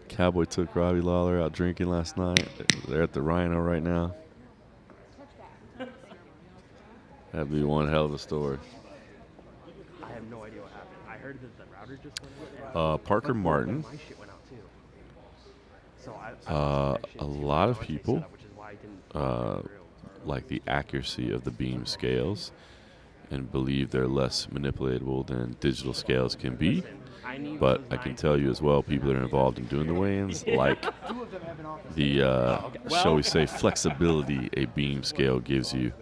Cowboy took Robbie Lawler out drinking last night. They're at the Rhino right now. That'd be one hell of a story.
I have no idea what happened. I heard that the router just went out.
Parker Martin.
My shit went out too. So
A lot of people
which is why I didn't go through.
like the accuracy of the beam scales and believe they're less manipulatable than digital scales can be. But I can tell you as well, people that are involved in doing the weigh-ins like the, shall we say, flexibility a beam scale gives you.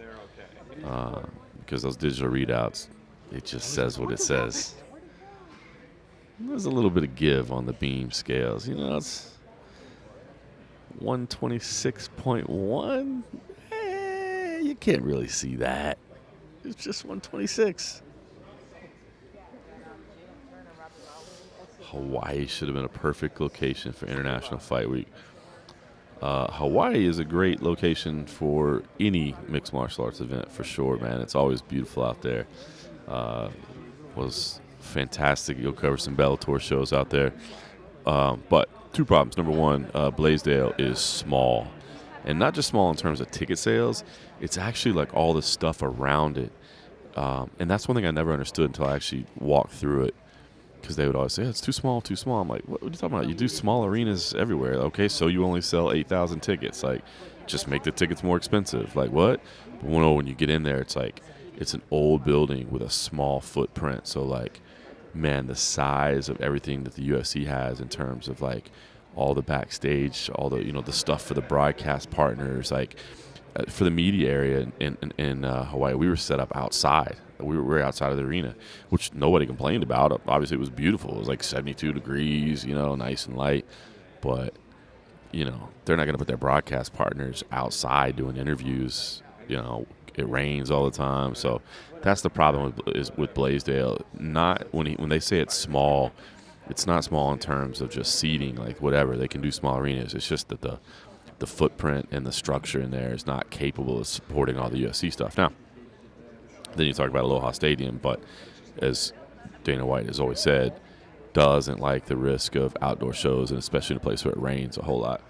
Because those digital readouts, it just says what it says. There's a little bit of give on the beam scales. You know, it's 126.1. You can't really see that. It's just 126. Hawaii should have been a perfect location for International Fight Week. Hawaii is a great location for any mixed martial arts event for sure, man. It's always beautiful out there. Was fantastic. You'll cover some Bellator shows out there. But two problems. Number one, Blaisdell is small. And not just small in terms of ticket sales. It's actually like all the stuff around it. And that's one thing I never understood until I actually walked through it. Because they would always say, it's too small, too small. I'm like, what are you talking about? You do small arenas everywhere. Okay, so you only sell 8,000 tickets. Like, just make the tickets more expensive. Like, what? But when you get in there, it's like, it's an old building with a small footprint. So, like, man, the size of everything that the UFC has in terms of, like, all the backstage, all the, the stuff for the broadcast partners, like, for the media area in Hawaii, we were set up outside. We were outside of the arena, which nobody complained about. Obviously, it was beautiful. It was like 72 degrees, nice and light. But, they're not going to put their broadcast partners outside doing interviews. It rains all the time. So that's the problem with Blaisdell. Not when they say it's small, it's not small in terms of just seating, like whatever. They can do small arenas. It's just that the footprint and the structure in there is not capable of supporting all the UFC stuff. Now, then you talk about Aloha Stadium, but as Dana White has always said, doesn't like the risk of outdoor shows, and especially in a place where it rains a whole lot.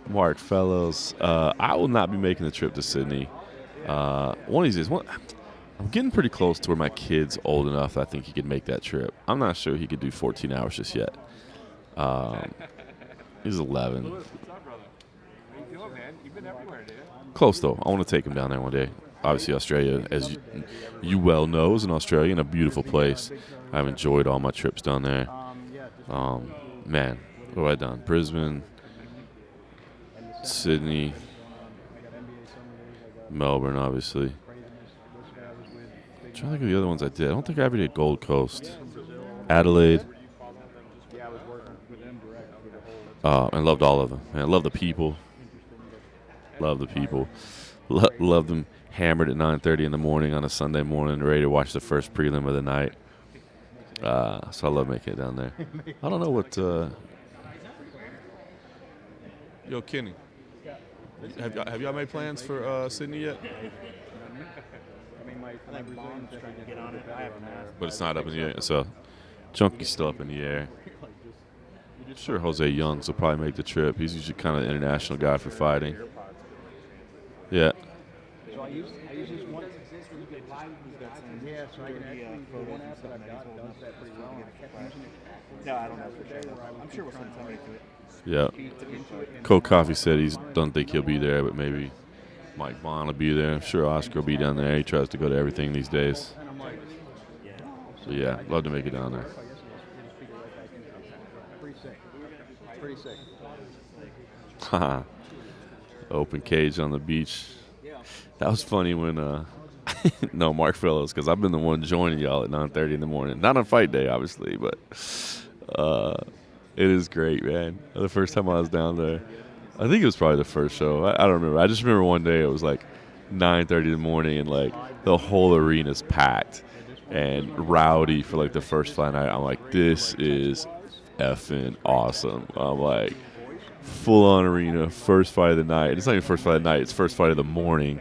Mark Fellows, I will not be making the trip to Sydney. One of these days, I'm getting pretty close to where my kid's old enough that I think he could make that trip. I'm not sure he could do 14 hours just yet. He's 11. Close, though. I want to take him down there one day. Obviously, Australia, as you well know, is an Australia and a beautiful place. I've enjoyed all my trips down there. Man, what have I done? Brisbane, Sydney, Melbourne, obviously. I'm trying to think of the other ones I did. I don't think I ever did Gold Coast. Adelaide. And loved all of them. Man, I love the people. Love the people. Love them hammered at 9:30 in the morning on a Sunday morning, ready to watch the first prelim of the night. So I love making it down there. I don't know what...
Yo, Kenny, have y'all made plans for Sydney yet?
But it's not up in the air. So Chunky's still up in the air. I'm sure Jose Youngs will probably make the trip. He's usually kind of the international guy for fighting. Yeah.
So I use this one. Yeah, so I can actually one app that I've got does that pretty well. No, I don't know for sure. I'm sure we'll send somebody to it.
Yeah. Cole Coffey said he doesn't think he'll be there, but maybe Mike Vaughn will be there. I'm sure Oscar will be down there. He tries to go to everything these days. So, yeah, love to make it down there.
Pretty sick.
Haha. Open cage on the beach. That was funny when no, Mark Fellows, because I've been the one joining y'all at 9:30 in the morning. Not on fight day, obviously, but it is great, man. The first time I was down there, I think it was probably the first show. I don't remember. I just remember one day it was like 9:30 in the morning and like the whole arena's packed and rowdy for like the first fight night. I'm like, this is effing awesome. I'm like, full-on arena, first fight of the night. It's not even first fight of the night. It's first fight of the morning.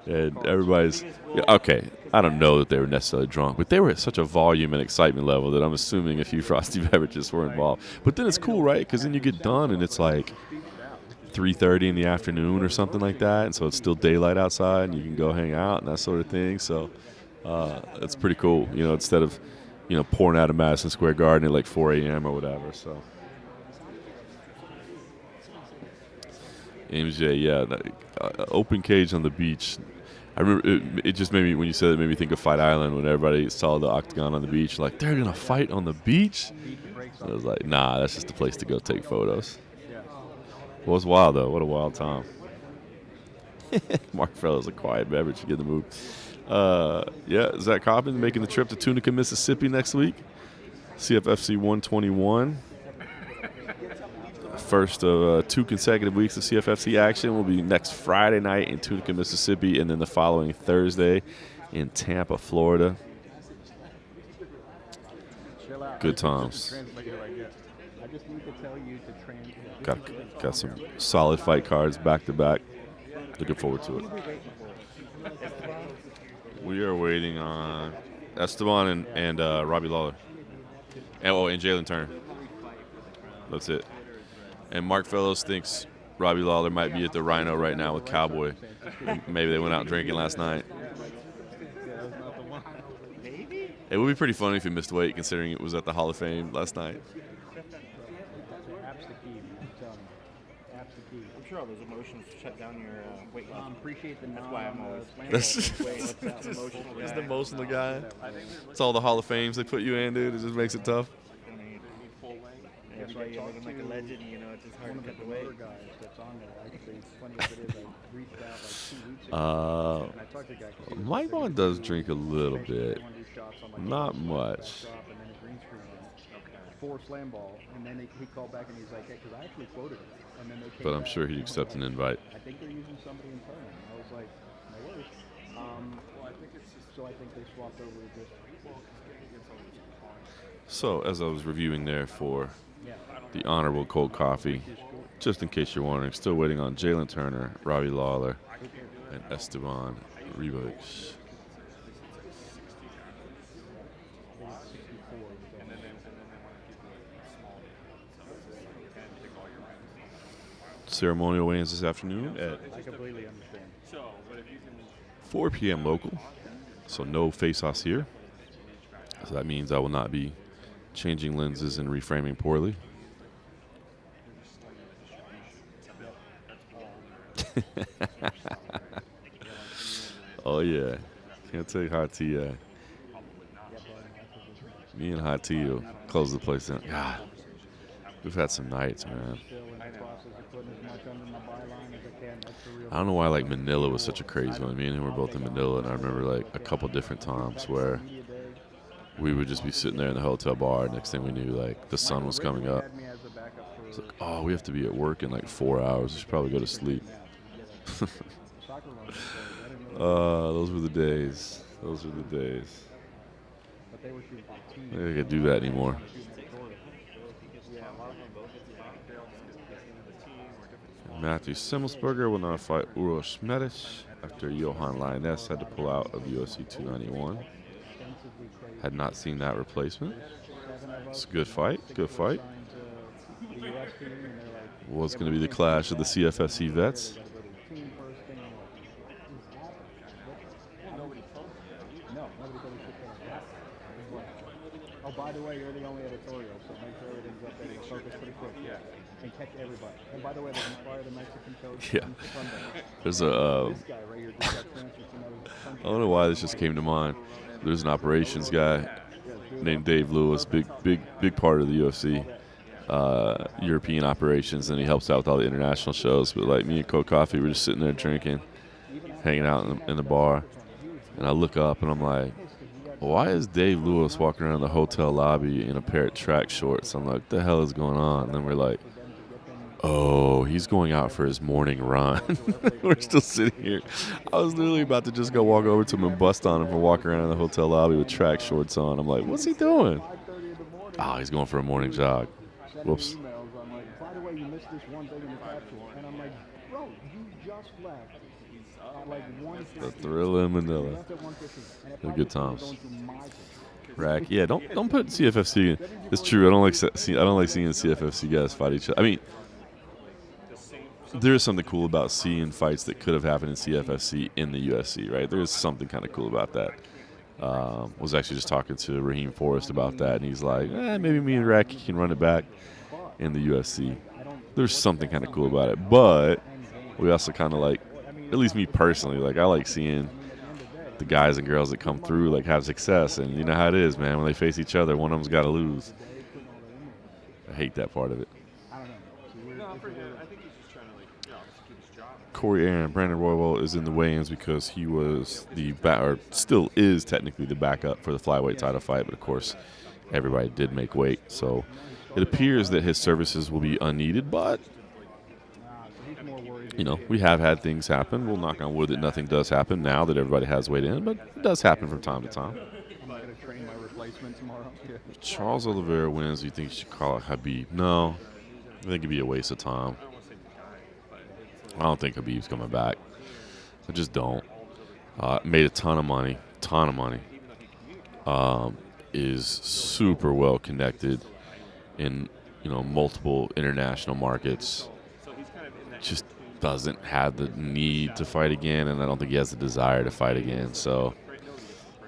And everybody's okay. I don't know that they were necessarily drunk, but they were at such a volume and excitement level that I'm assuming a few frosty beverages were involved. But then it's cool, right? Because then you get done and it's like 3:30 in the afternoon or something like that, and so it's still daylight outside, and you can go hang out and that sort of thing. So that's pretty cool. Instead of pouring out of Madison Square Garden at like 4 a.m. or whatever. So. MJ, yeah, open cage on the beach. I remember it just made me, when you said it, made me think of Fight Island when everybody saw the octagon on the beach. Like, they're going to fight on the beach? I was like, nah, that's just the place to go take photos. It was wild, though. What a wild time. Mark Fellows, a quiet beverage. You get the move. Yeah, Zach Coppins making the trip to Tunica, Mississippi next week. CFFC 121. first of 2 consecutive weeks of CFFC action will be next Friday night in Tunica, Mississippi, and then the following Thursday in Tampa, Florida. Good times. Got some solid fight cards back to back. Looking forward to it. We are waiting on Esteban and Robbie Lawler. And Jalen Turner. That's it. And Mark Fellows thinks Robbie Lawler might be at the Rhino right now with Cowboy. Maybe they went out drinking last night. It would be pretty funny if he missed weight, considering it was at the Hall of Fame last night.
I'm sure all those emotions shut down your weight loss. Appreciate the That's why I'm always
He's the emotional guy. It's all the Hall of Fames they put you in, dude. It just makes it tough.
That's why you're living like a legend, you know, it's just hard to cut the weight.
My mom does drink a little bit. Not much. But I'm sure he'd accept an invite.
I think they're using somebody internal. I was like, no worries. So I think they swapped over this.
So as I was reviewing there for the Honorable Cold Coffee, just in case you're wondering, still waiting on Jalen Turner, Robbie Lawler, and Esteban Rivas. Ceremonial weigh-ins this afternoon at 4 p.m. local. So no face-offs here. So that means I will not be changing lenses and reframing poorly. Oh yeah, can't take Hot T. Me and Hot T will close the place down. God, we've had some nights, man. I don't know why like Manila was such a crazy one. Me and him were both in Manila, and I remember like a couple different times where we would just be sitting there in the hotel bar. Next thing we knew, like the sun was coming up. It's like, oh, we have to be at work in like 4 hours. We should probably go to sleep. Those were the days. Those were the days. I can't do that anymore. Matthew Simmelsberger will not fight Uros Medic after Johan Lioness had to pull out of UFC 291. Had not seen that replacement. It's a good fight. Good fight. Was going to be the clash of the CFFC vets.
Oh, by the way, you're the only editorial, so make sure everything's up there and focus pretty quick. Yeah. And catch everybody. And by the way, they inspire the Mexican coach.
Yeah. There's a.
This guy right here just got transferred to another.
I don't know why this just came to mind. There's an operations guy named Dave Lewis, big part of the UFC, European operations, and he helps out with all the international shows. But like me and Cold Coffee, we're just sitting there drinking, hanging out in the bar, and I look up and I'm like, why is Dave Lewis walking around the hotel lobby in a pair of track shorts? I'm like, what the hell is going on? And then we're like, oh, he's going out for his morning run. We're still sitting here. I was literally about to just go walk over to him and bust on him for walking around the hotel lobby with track shorts on. I'm like, what's he doing? Oh, he's going for a morning jog. Whoops.
By the way, you missed this one thing in the capsule. And I'm like, bro, you just left.
The thrill in Manila. They're good times. Rack, yeah. Don't put CFFC. It's true. I don't like seeing CFFC guys fight each other. I mean, there is something cool about seeing fights that could have happened in CFFC in the UFC, right? There is something kind of cool about that. Was actually just talking to Raheem Forrest about that, and he's like, maybe me and Rack can run it back in the UFC. There's something kind of cool about it, but we also kind of like, at least me personally, like I like seeing the guys and girls that come through like have success, and you know how it is, man. When they face each other, one of them's got to lose. I hate that part of it. Corey Aaron, Brandon Royal is in the weigh-ins because he was or still is technically the backup for the flyweight title fight, but of course everybody did make weight, so it appears that his services will be unneeded, but we have had things happen. We'll knock on wood that nothing does happen now that everybody has weighed in, but it does happen from time to time.
I'm not going to train my replacement tomorrow.
If Charles Oliveira wins, you think you should call it Khabib? No, I think it'd be a waste of time. I don't think Khabib's coming back. I just don't. Made a ton of money. Is super well connected in multiple international markets. Just doesn't have the need to fight again, and I don't think he has the desire to fight again. So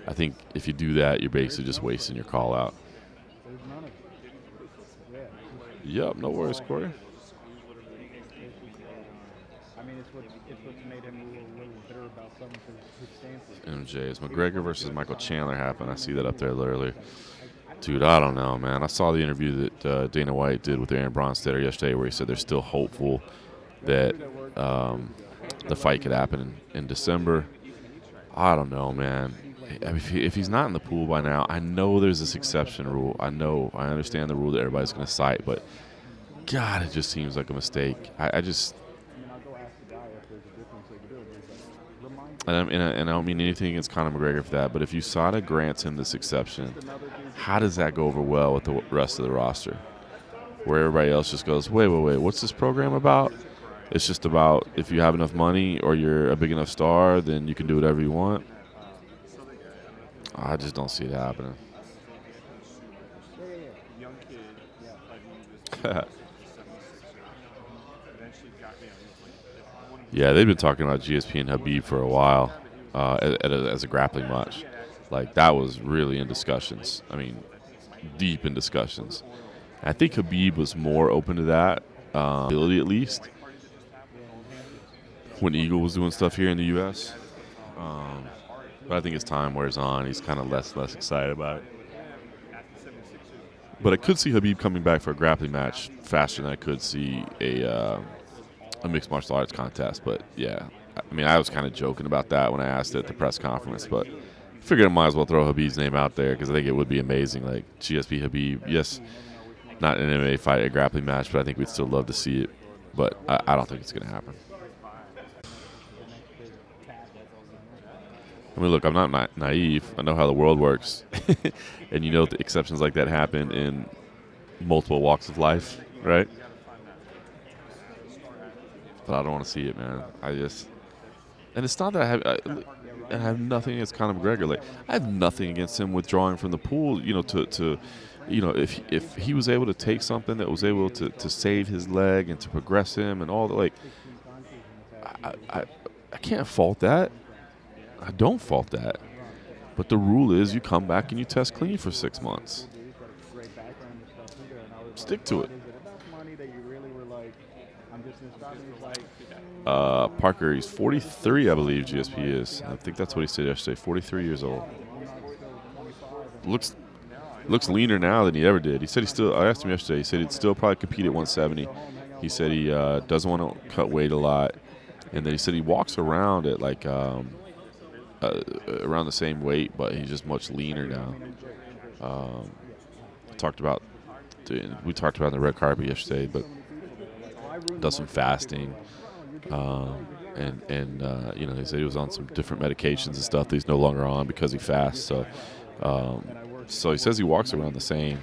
I think if you do that, you're basically just wasting your call out. Yep, no worries, Corey.
I mean, it's what's made him a little bitter about some of his stances.
MJ, is McGregor versus Michael Chandler happen? I see that up there earlier. Dude, I don't know, man. I saw the interview that Dana White did with Aaron Bronsteter yesterday where he said they're still hopeful that the fight could happen in December. I don't know, man. If he's not in the pool by now, I know there's this exception rule. I understand the rule that everybody's going to cite, but God, it just seems like a mistake. I just... And I don't mean anything against Conor McGregor for that, but if USADA grants him this exception, how does that go over well with the rest of the roster? Where everybody else just goes, wait, what's this program about? It's just about if you have enough money or you're a big enough star, then you can do whatever you want. I just don't see it happening. Yeah, they've been talking about GSP and Khabib for a while as a grappling match. Like, that was really in discussions. I mean, deep in discussions. I think Khabib was more open to that, ability at least, when Eagle was doing stuff here in the U.S. But I think as time wears on, he's kind of less excited about it. But I could see Khabib coming back for a grappling match faster than I could see a mixed martial arts contest. But yeah, I mean, I was kind of joking about that when I asked it at the press conference, but I figured I might as well throw Khabib's name out there because I think it would be amazing. Like, GSP Khabib, yes, not an MMA fight, a grappling match, but I think we'd still love to see it. But I don't think it's going to happen. I mean, look, I'm not naive. I know how the world works. And that exceptions like that happen in multiple walks of life, right? But I don't want to see it, man. And it's not that I have nothing against Conor McGregor. Like, I have nothing against him withdrawing from the pool. If he was able to take something that was able to save his leg and to progress him and all that, like, I can't fault that. I don't fault that. But the rule is you come back and you test clean for 6 months. Stick to it. Parker, he's 43, I believe GSP is. I think that's what he said yesterday. 43 years old. Looks leaner now than he ever did. He said I asked him yesterday, he said he'd still probably compete at 170. He said he doesn't want to cut weight a lot. And then he said he walks around at like around the same weight, but he's just much leaner now. We talked about it in the red carpet yesterday, but does some fasting. And he said he was on some different medications and stuff that he's no longer on because he fasts. So he says he walks around the same,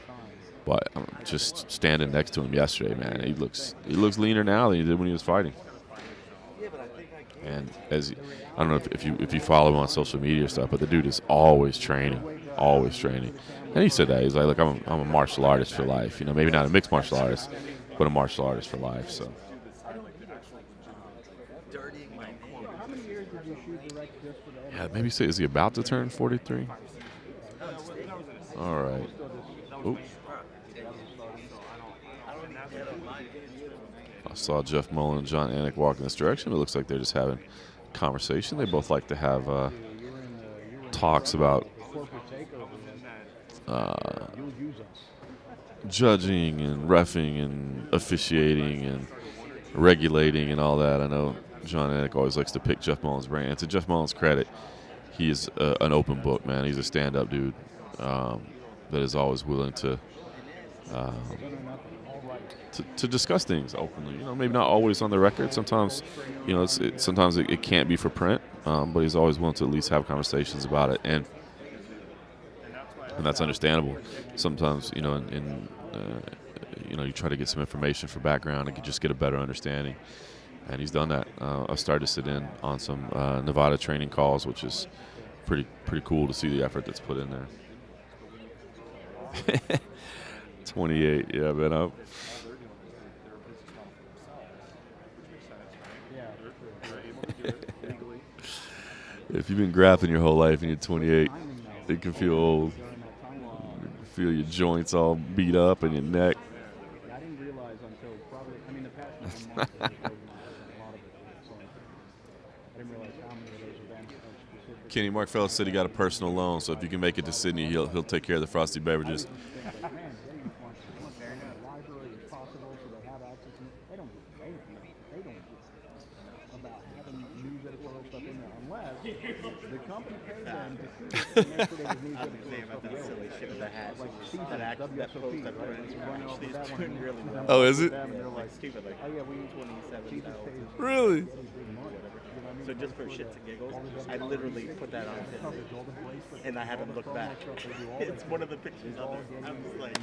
but just standing next to him yesterday, man, he looks leaner now than he did when he was fighting. And I don't know if you follow him on social media or stuff, but the dude is always training. And he said that he's like, look, I'm a martial artist for life. Maybe not a mixed martial artist, but a martial artist for life. So. Yeah, maybe say, is he about to turn 43? All right. Oop. I saw Jeff Mullen and John Anik walk in this direction. It looks like they're just having a conversation. They both like to have talks about judging and reffing and officiating and regulating and all that. I know John Anik always likes to pick Jeff Mullen's brain. And to Jeff Mullen's credit, he is an open book, man. He's a stand-up dude that is always willing to to discuss things openly. You know, maybe not always on the record. Sometimes, you know, sometimes it can't be for print, but he's always willing to at least have conversations about it, and that's understandable. Sometimes, you know, you know, you try to get some information for background and just get a better understanding, and he's done that. I've started to sit in on some Nevada training calls, which is pretty cool to see the effort that's put in there. 28, yeah, man. If you've been grappling your whole life and you're 28, it can feel old. You feel your joints all beat up and your neck.
I didn't realize until probably, I mean, the past month, a lot of it. So I didn't realize how many of those events are specific.
Kenny Markfeller said he got a personal loan, so if you can make it to Sydney, he'll take care of the frosty beverages.
Man, they want the library as possible so they have access to it. They don't about having news editorial stuff in there unless the company pays them to see it and make sure they have news editorial stuff
That silly shit with the hat.
like
That act, that
WSOP,
post that
right?
put in.
Running off with that
She's
one.
doing really well.
Oh, is it?
Them, and they're
Like
like,
stupid, like
oh yeah, we
27,000.
Really?
So just for shits and giggles, I literally put that on him, and I haven't looked back. It's one of the pictures of it. I was like,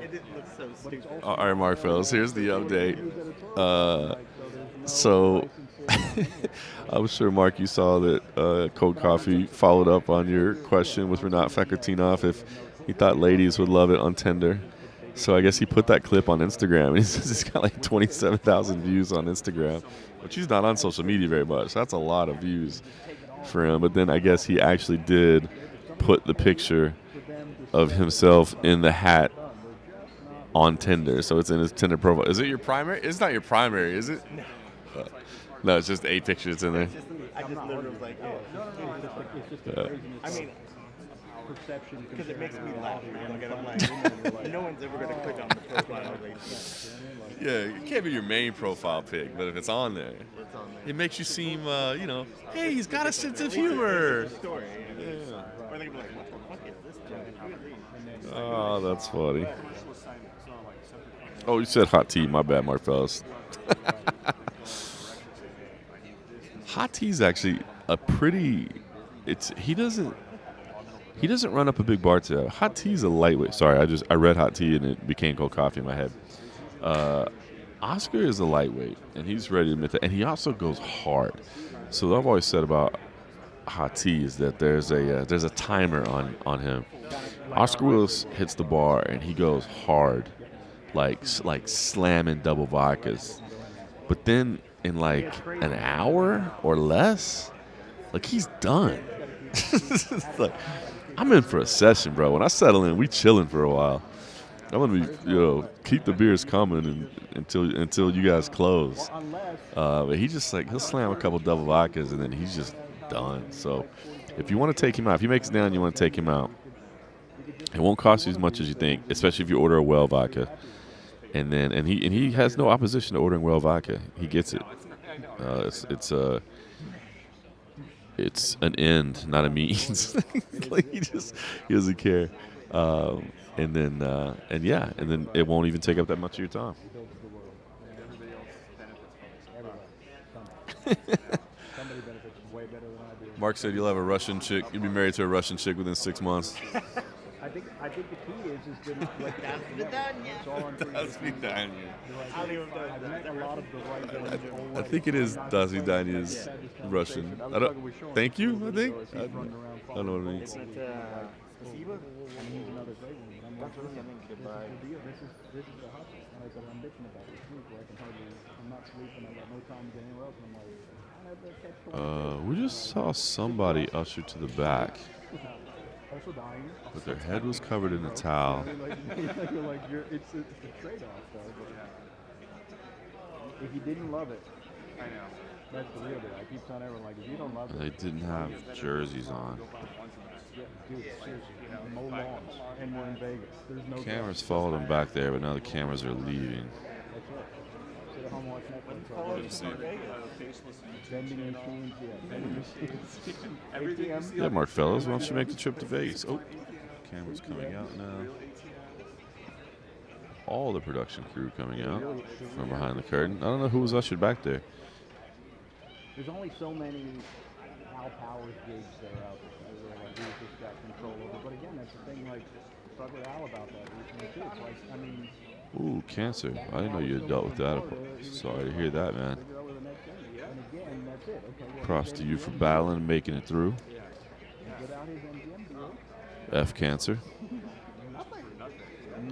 it didn't look so stupid.
All right, Mark Fellows, here's the update. So I'm sure, Mark, you saw that Cold Coffee followed up on your question with Renat Fekirtinov if he thought ladies would love it on Tinder. So I guess he put that clip on Instagram, and he says he's got like 27,000 views on Instagram, which he's not on social media very much. That's a lot of views for him. But then I guess he actually did put the picture of himself in the hat on Tinder. So it's in his Tinder profile. Is it your primary? It's not your primary, is it? No, it's just 8 pictures in there.
I just literally was like, I mean,
perception
because it makes me laugh. And I'm like, no one's ever going to click on the profile.
Yeah, it can't be your main profile pic, but if it's on there, it makes you seem, you know, hey, he's got a sense of humor.
Story.
Yeah.
Or they're going to be like, what the fuck is this?
Oh, that's funny. Oh, you said hot tea. My bad, Mark Fellows. Hot tea's actually a pretty. He doesn't run up a big bar to that. Hot tea's a lightweight. Sorry, I read hot tea and it became cold coffee in my head. Oscar is a lightweight, and he's ready to admit that. And he also goes hard. So what I've always said about hot tea is that there's a timer on him. Oscar Willis hits the bar and he goes hard, like slamming double vodkas. But then in like an hour or less, like he's done. Like, I'm in for a session, bro. When I settle in, we chilling for a while. I'm gonna be, keep the beers coming until you guys close. But he just he'll slam a couple double vodkas and then he's just done. So if you want to take him out, if he makes it down, you want to take him out. It won't cost you as much as you think, especially if you order a well vodka. And he has no opposition to ordering well vodka. He gets it. It's an end, not a means. Like he doesn't care. And then it won't even take up that much of your time. Mark said you'll have a Russian chick. You'll be married to a Russian chick within 6 months.
I think the key is to like it's all on
That's me dying.
I don't even know.
I've met a lot of the right
I think it is Dazidanya's Russian. Thank you, I think. I don't know what it means.
Isn't it Spasiba?
He's another great one. But I'm like, listen, this is the deal. This is the hustle. And I said, I'm bitching about this week where I'm not sleeping. I got no time to get anywhere else. And I'm like, I have to catch 20.
We just saw somebody usher to the back,
Also dying.
but their head was covered in a towel.
It's a trade-off, though. But if you didn't love it, I know. That's the real deal. I keep telling everyone, like, if you don't love it,
They didn't have jerseys on.
dude, seriously, mow lawns, and we're in Vegas. There's no
Cameras followed them back there, but now the cameras are leaving.
That's it. Sit at home, watch Netflix. Vending machines, vending machines. ATM.
Yeah, Mark Fellows, why don't you make the trip to Vegas? Oh, camera's coming out now. all the production crew coming out from behind the curtain. I don't know who was ushered back there.
There's only so many Al Powers gigs that are out there where like he's just got control over. But again, that's the thing. Like, talk with Al about that recently too. It's like, I mean.
Ooh, cancer. I didn't know you had dealt with that. Sorry to hear that, man.
And again, that's it. Okay, well,
Props to you for battling and making it through.
without his MGM deal,
F cancer.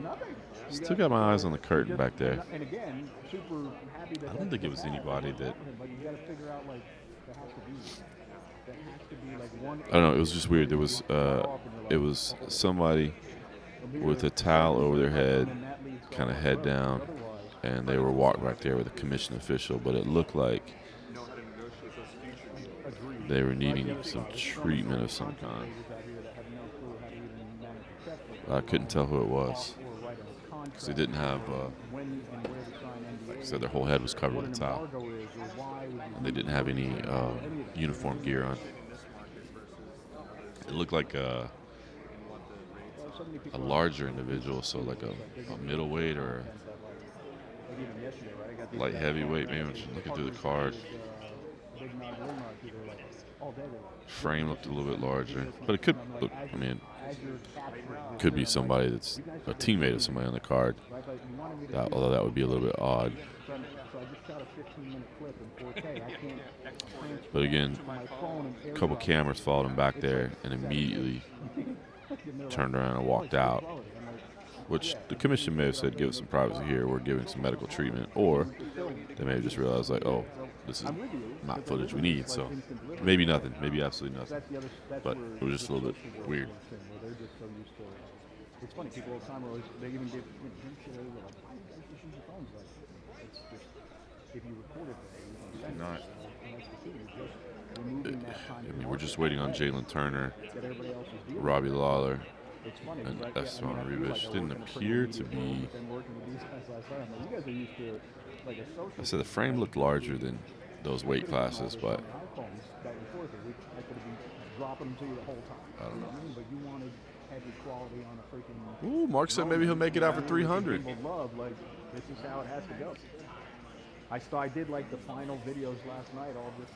nothing.
Still got my eyes on the curtain back there.
And again, super happy that
I don't think it was anybody that.
But you got to figure out like there has to be like one.
I don't know. It was just weird. There was it was somebody with a towel over their head, kind of head down, and they were walking back there with a commission official. But it looked like they were needing some treatment of some kind. I couldn't tell who it was because they didn't have. Like I said, their whole head was covered with a towel, and they didn't have any uniform gear on. It looked like a larger individual, so like a middleweight or a light heavyweight. Maybe I'm just looking through the card. Frame looked a little bit larger, but it could look. I mean, it could be somebody that's a teammate of somebody on the card. Although that would be a little bit odd. But again, a couple cameras followed him back there and immediately turned around and walked out. Which the commission may have said, give us some privacy here, we're giving some medical treatment. Or they may have just realized, like, oh, this is not footage we need. So maybe nothing, maybe absolutely nothing. But it was just a little bit weird.
It's funny, people all the time are always, they even give shit over like, why do you guys just use your phones? Like, it's just, if you record it, you can
Not.
removing that time.
I mean, we're just waiting on Jalen Turner,
That everybody else is doing.
Robbie Lawler,
It's funny,
and
right?
Esteban
I feel
Rivas.
like I
Didn't
work in a
appear
pretty
to
media
be.
field, but then working with these guys last night, I'm like, you guys are used to like a social.
I said the frame looked larger than those weight classes, but
iPhones back and forth, I could have been dropping them to you the whole time.
I don't know.
But you wanted heavy quality on a freaking.
Ooh, Mark said maybe he'll make it out for 300.
People love like this is how it has to go. I did like the final videos last night, all this.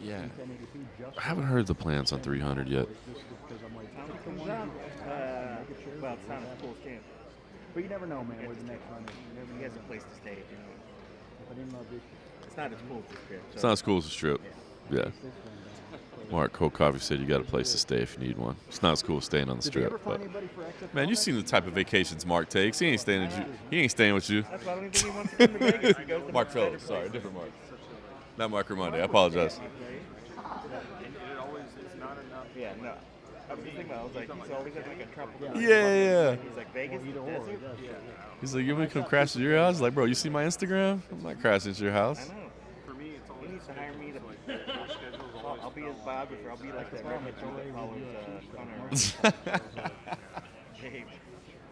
Yeah.
1080p just
I haven't heard the plans on 300 yet.
just because I'm like,
How
pick
it
the
comes
one
out?
you-
Well, it's not as cool as camp.
But you never know, man, where the next one is. You never
He
know.
has a place to stay, you know.
If I didn't love this
It's not as cool as this trip.
It's not as cool as the strip. Yeah. Mark Coffee said you got a place to stay if you need one. It's not as cool as staying on the
Did you ever
strip, but
find anybody for XFL?
man, you've seen the type of vacations Mark takes. He ain't staying with you. He ain't staying with you.
That's why I don't even think he wants to come to Vegas. He goes to
Mark
much better
Phillips, sorry,
places.
different Mark. Not Mark Ramondi. I apologize.
Yeah, no. I was just thinking about it. I was like, he's always at like a tropical.
Yeah.
He's like, Vegas, the desert?
He's like, you want me to come crash at your house? Like, bro, you see my Instagram? I'm not crashing at your house.
I know. For me, it's always. He needs to hire me to. I'll be his biographer. I'll be like that redhead girl that follows Connor. Gabe.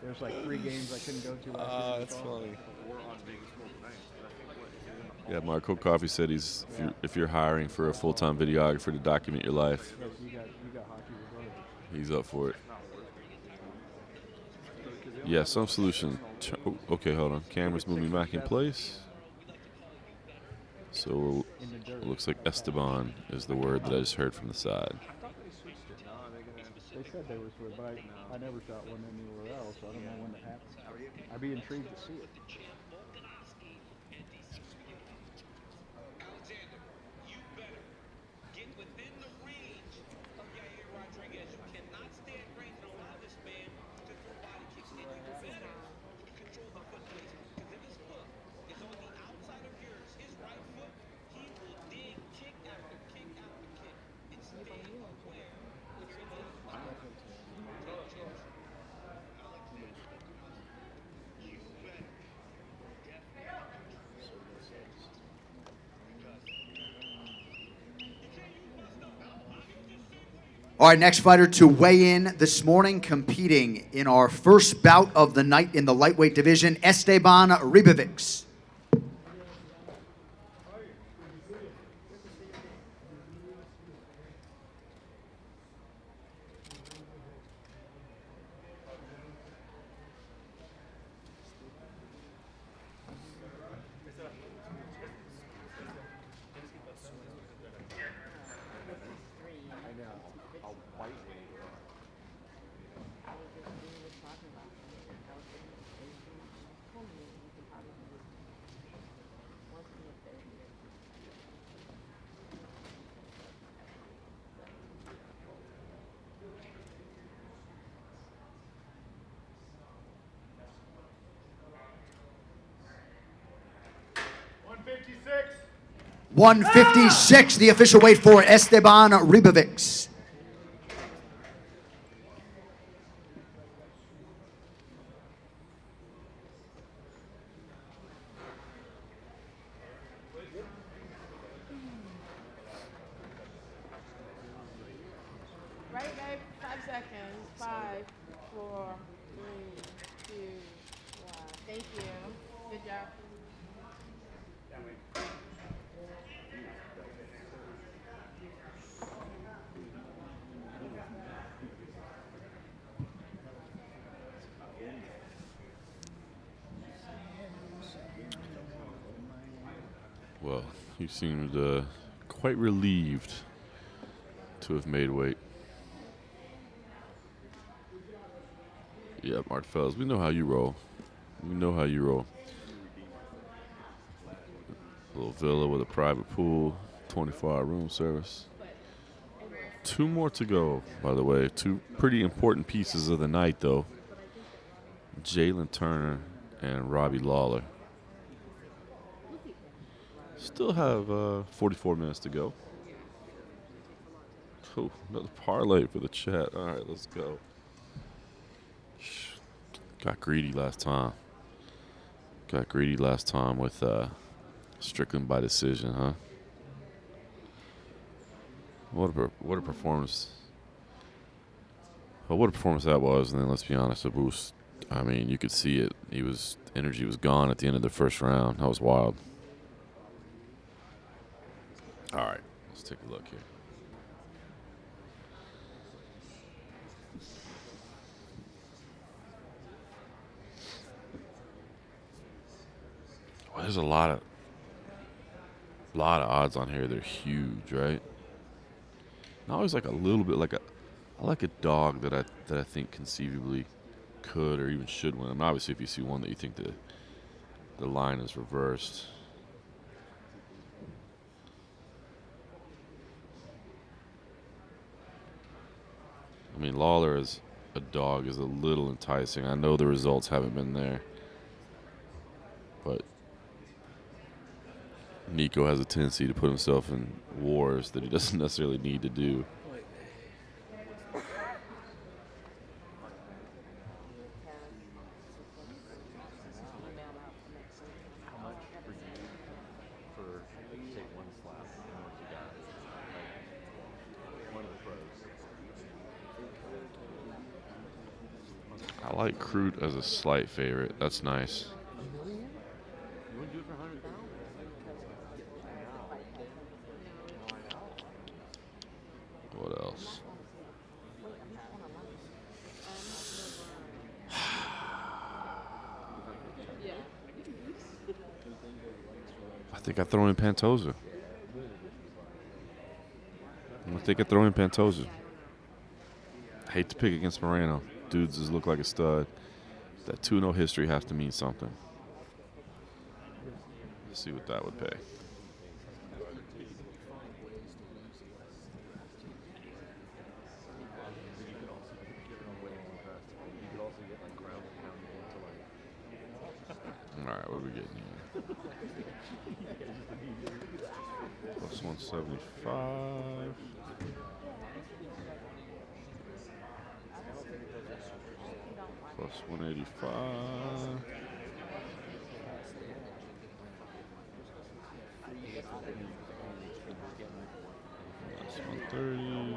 There's like 3 games I couldn't go to.
That's funny. Yeah, Mark Coffee said if you're hiring for a full-time videographer to document your life,
Yes, you got hockey with brothers.
he's up for it. Yeah, some solution. Oh, okay, hold on. Camera's moving back in place. So it looks like Esteban is the word that I just heard from the side.
They said they were sweet, but I never shot one anywhere else, so I don't know when that happened. I'd be intrigued to see it.
Alexander, you better get within the range of Yair Rodriguez. You cannot stand range and allow this man to throw body kicks. And you better control the foot placement. Because if his foot is on the outside of yours, his right foot, he will dig kick after kick after kick. It's staying aware. It's in his body.
All right, next fighter to weigh in this morning, competing in our first bout of the night in the lightweight division, Esteban Ribovics. 156, the official weight for Esteban Ribovics.
Right, babe. 5 seconds. 5, 4, 3, 2, 1. Thank you. Good job.
Well, he seemed quite relieved to have made weight. Yeah, Mark Fells, we know how you roll. We know how you roll. A little villa with a private pool, 24-hour room service. 2 more to go, by the way. 2 pretty important pieces of the night, though. Jalen Turner and Robbie Lawler. Still have 44 minutes to go. Oh, another parlay for the chat. All right, let's go. Got greedy last time. Got greedy last time with Strickland by decision, huh? What a performance. Well, what a performance that was. And then let's be honest, Abus, I mean, you could see it. Energy was gone at the end of the first round. That was wild. All right, let's take a look here. Well, there's a lot of odds on here. They're huge, right? And I always like a little bit I like a dog that I think conceivably could or even should win. I mean, obviously, if you see one that you think the line is reversed. I mean, Lawler as a dog is a little enticing. I know the results haven't been there. But Nico has a tendency to put himself in wars that he doesn't necessarily need to do. I like Crute as a slight favorite. That's nice. What else? I think I throw in Pantoja. I think I throw in Pantoja. Hate to pick against Moreno. Dudes just look like a stud. That 2-0 history has to mean something. Let's see what that would pay. All right, what are we getting here? Plus 175. Plus 185. Plus 130.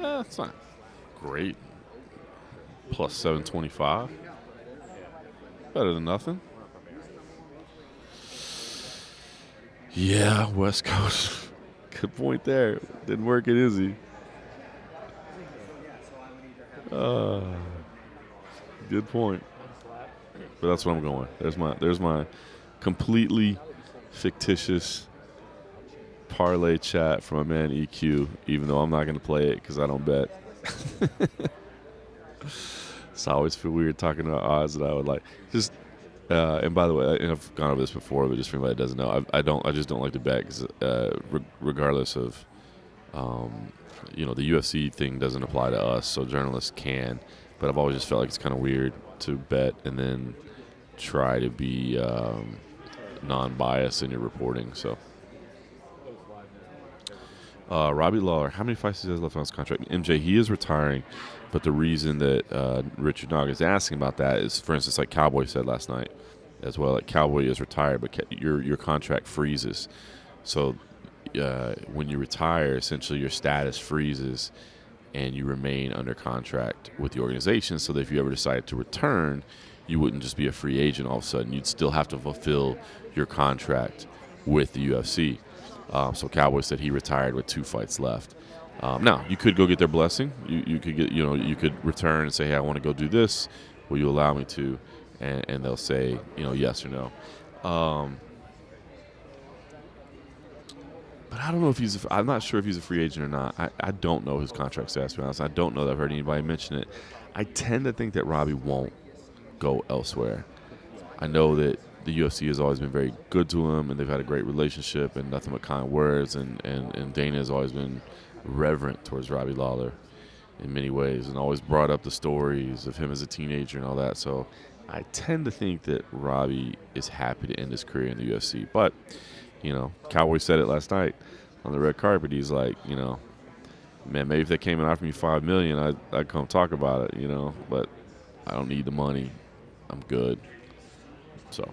That's not great. Plus 725. Better than nothing. Yeah, West Coast. Good point there. Didn't work at Izzy. Good point. But that's what I'm going. There's my completely fictitious parlay chat from a man EQ, even though I'm not going to play it because I don't bet. So I always feel weird talking about odds that I would like. Just and by the way, and I've gone over this before, but just for anybody that doesn't know, I just don't like to bet because regardless of the UFC thing doesn't apply to us, so journalists can. But I've always just felt like it's kind of weird to bet and then try to be non-biased in your reporting. So, Robbie Lawler, how many fights does he have left on his contract? MJ, he is retiring, but the reason that Richard Nog is asking about that is, for instance, like Cowboy said last night as well, like Cowboy is retired, but your contract freezes. So when you retire, essentially your status freezes and you remain under contract with the organization, so that if you ever decided to return, you wouldn't just be a free agent all of a sudden. You'd still have to fulfill your contract with the UFC. So Cowboy said he retired with 2 fights left. Now, you could go get their blessing. You could get, you could return and say, hey, I want to go do this. Will you allow me to? And they'll say, yes or no. But I don't know if I'm not sure if he's a free agent or not. I don't know his contract status, to be honest. I don't know that I've heard anybody mention it. I tend to think that Robbie won't go elsewhere. I know that the UFC has always been very good to him, and they've had a great relationship and nothing but kind words, and Dana has always been reverent towards Robbie Lawler in many ways and always brought up the stories of him as a teenager and all that. So I tend to think that Robbie is happy to end his career in the UFC. But, Cowboy said it last night on the red carpet. He's like, man, maybe if they came and offered me $5 million, I'd come talk about it, but I don't need the money. I'm good. So.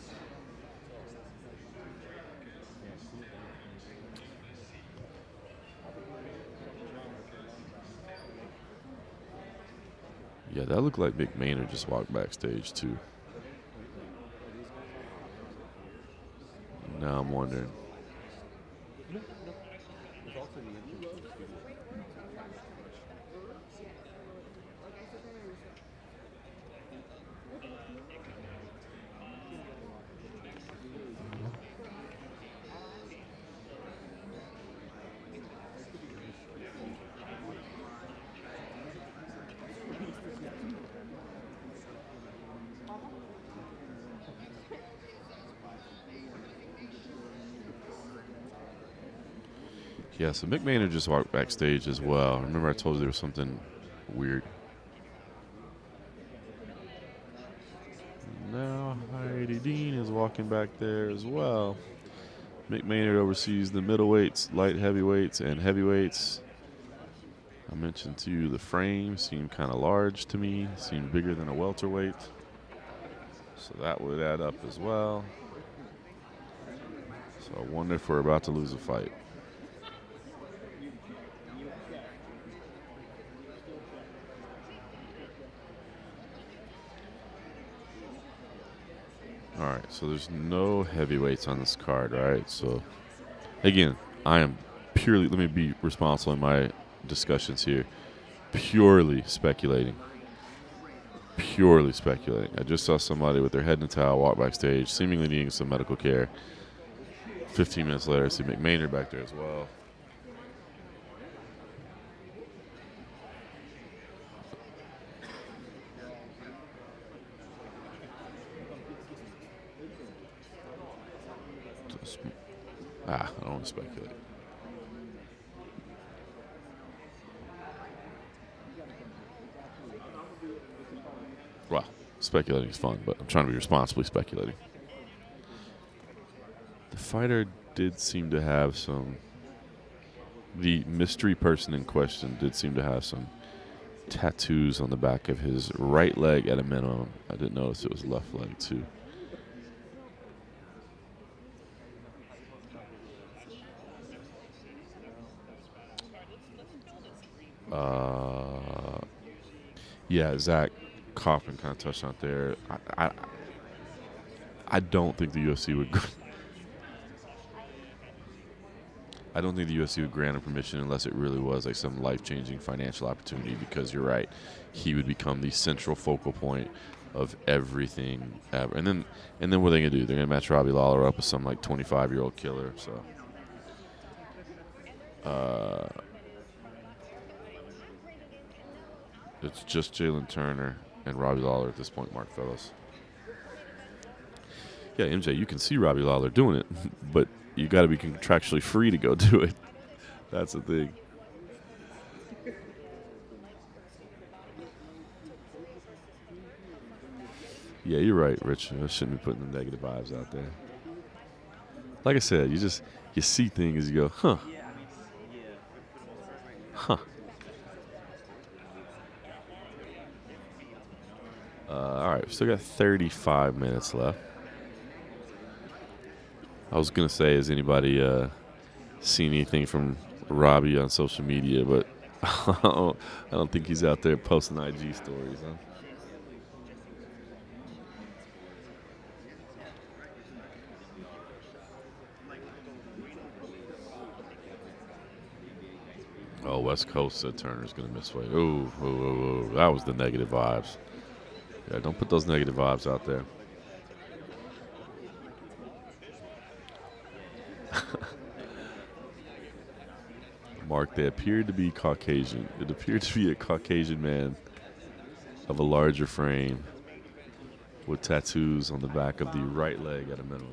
Yeah, that looked like Mick Maynard just walked backstage, too. Now I'm wondering. Yeah, so Mick Maynard just walked backstage as well. Remember I told you there was something weird. Now Heidi Dean is walking back there as well. Mick Maynard oversees the middleweights, light heavyweights, and heavyweights. I mentioned to you the frame seemed kind of large to me, seemed bigger than a welterweight. So that would add up as well. So I wonder if we're about to lose a fight. All right, so there's no heavyweights on this card, right? So, again, I am purely, let me be responsible in my discussions here, purely speculating. Purely speculating. I just saw somebody with their head in a towel walk backstage, seemingly needing some medical care. 15 minutes later, I see Mick Maynard back there as well. I don't want to speculate. Well, speculating is fun, but I'm trying to be responsibly speculating. The fighter did seem to have some... The mystery person in question did seem to have some tattoos on the back of his right leg at a minimum. I didn't notice it was left leg, too. Yeah, Zach Kaufman kind of touched on it there. I don't think the UFC would. I don't think the UFC would grant him permission unless it really was like some life-changing financial opportunity. Because you're right, he would become the central focal point of everything ever. And then what are they gonna do? They're gonna match Robbie Lawler up with some like 25-year-old killer. So. It's just Jalen Turner and Robbie Lawler at this point, Mark Fellows. Yeah, MJ, you can see Robbie Lawler doing it, but you got to be contractually free to go do it. That's the thing. Yeah, you're right, Rich. I shouldn't be putting the negative vibes out there. Like I said, you see things, you go, huh. Huh. All right, still got 35 minutes left. I was going to say, has anybody seen anything from Robbie on social media, but I don't think he's out there posting IG stories, huh? Oh, West Coast said Turner's going to miss weight. Ooh, that was the negative vibes. Yeah, don't put those negative vibes out there. Mark, they appeared to be Caucasian. It appeared to be a Caucasian man of a larger frame with tattoos on the back of the right leg at a minimum.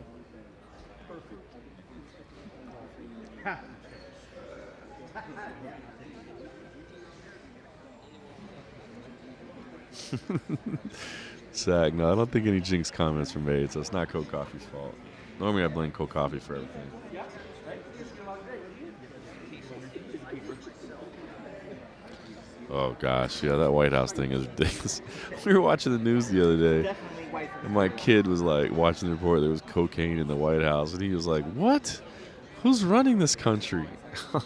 Zach, no, I don't think any jinx comments were made, so it's not Cold Coffee's fault. Normally I blame Cold Coffee for everything. Oh, gosh, yeah, that White House thing is ridiculous. We were watching the news the other day, and my kid was, like, watching the report there was cocaine in the White House, and he was like, what? Who's running this country? My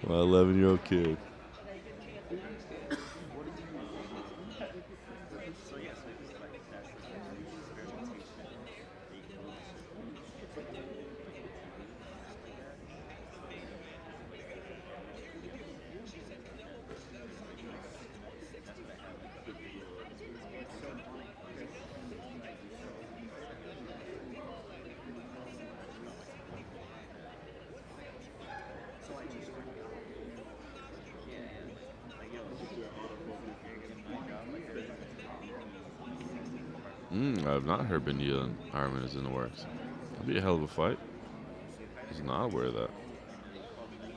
11-year-old kid. I've not heard Benil and Ironman is in the works. That'd be a hell of a fight. I was not aware of that.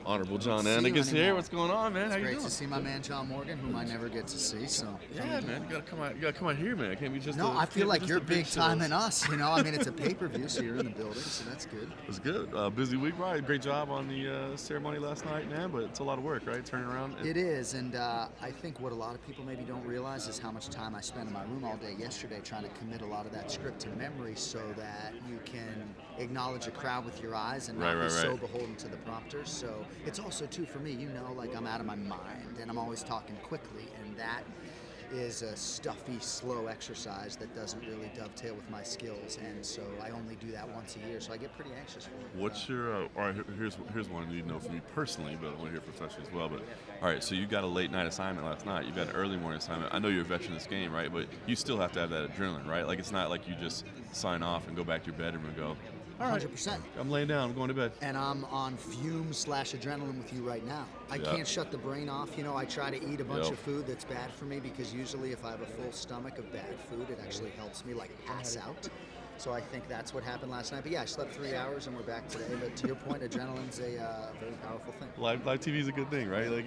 Honorable John Annigan's here. What's going on, man?
It's
How you
great
doing?
to see my man John Morgan, whom I never get to see. So
Yeah, man. You gotta come out here, man. It can't be just.
no, I feel like you're big time in
us.
us. You know, I mean, it's a pay-per-view, so you're in the building, so that's good.
It was good. Busy week, right? Great job on the ceremony last night, man. But it's a lot of work, right? Turning around.
It is, and I think what a lot of people maybe don't realize is how much time I spent in my room all day yesterday trying to commit a lot of that script to memory so that you can acknowledge a crowd with your eyes and not be so beholden to the prompters. So it's also, too, for me, you know, like I'm out of my mind and I'm always talking quickly, and that is a stuffy, slow exercise that doesn't really dovetail with my skills, and so I only do that once a year, so I get pretty anxious for it.
What's your, all right, here's one I need to know from you personally, but I want to hear professionally as well. But, all right, so you got a late night assignment last night. You got an early morning assignment. I know you're a veteran of this game, right? But you still have to have that adrenaline, right? Like, it's not like you just sign off and go back to your bedroom and go, all right,
100%.
I'm laying down, I'm going to bed.
And I'm on fumes/adrenaline with you right now. I can't shut the brain off. You know, I try to eat a bunch of food that's bad for me because usually if I have a full stomach of bad food, it actually helps me like pass out. So I think that's what happened last night. But yeah, I slept 3 hours and we're back today. But to your point, adrenaline's a very powerful thing.
Live TV is a good thing, right? Like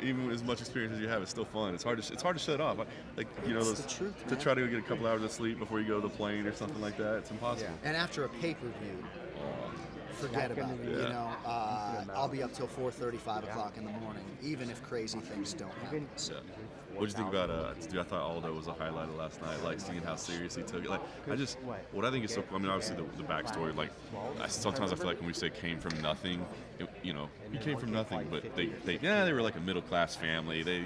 even as much experience as you have, it's still fun. It's hard to shut off. Like you know,
It's the truth,
to
man.
try to go get a couple hours of sleep before you go to the plane or something like that. It's impossible.
And after a pay-per-view, forget about it. You know, I'll be up till 4:30, 5 o'clock in the morning, even if crazy things don't happen. So.
What did you think about? I thought Aldo was a highlight of last night. Like seeing how serious he took it. Like what I think is so. I mean, obviously the backstory. Like sometimes I feel like when we say came from nothing, you know, he came from nothing. But they were like a middle class family. They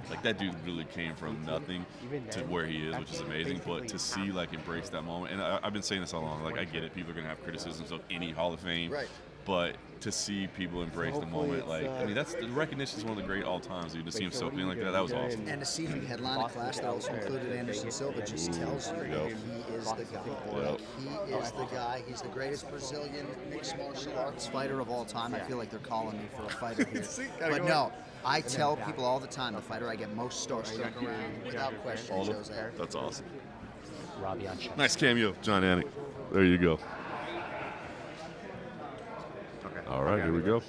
like that dude really came from nothing to where he is, which is amazing. But to see like embrace that moment, and I've been saying this all along. Like I get it, people are gonna have criticisms of any Hall of Fame.
Right.
But to see people embrace the moment, like I mean, that's the recognition is one of the great all times. Dude, to see him so clean like that was awesome.
And to see him headline a class that also included Anderson Silva just tells you that he is the guy. Like, he is the guy. He's the greatest Brazilian mixed martial arts fighter of all time. I feel like they're calling me for a fighter here. But no, I tell people all the time, the fighter I get most starstruck around, without question, Jose.
That's awesome.
Robbie on shot.
Nice cameo, John Anik. There you go. All right, here we go.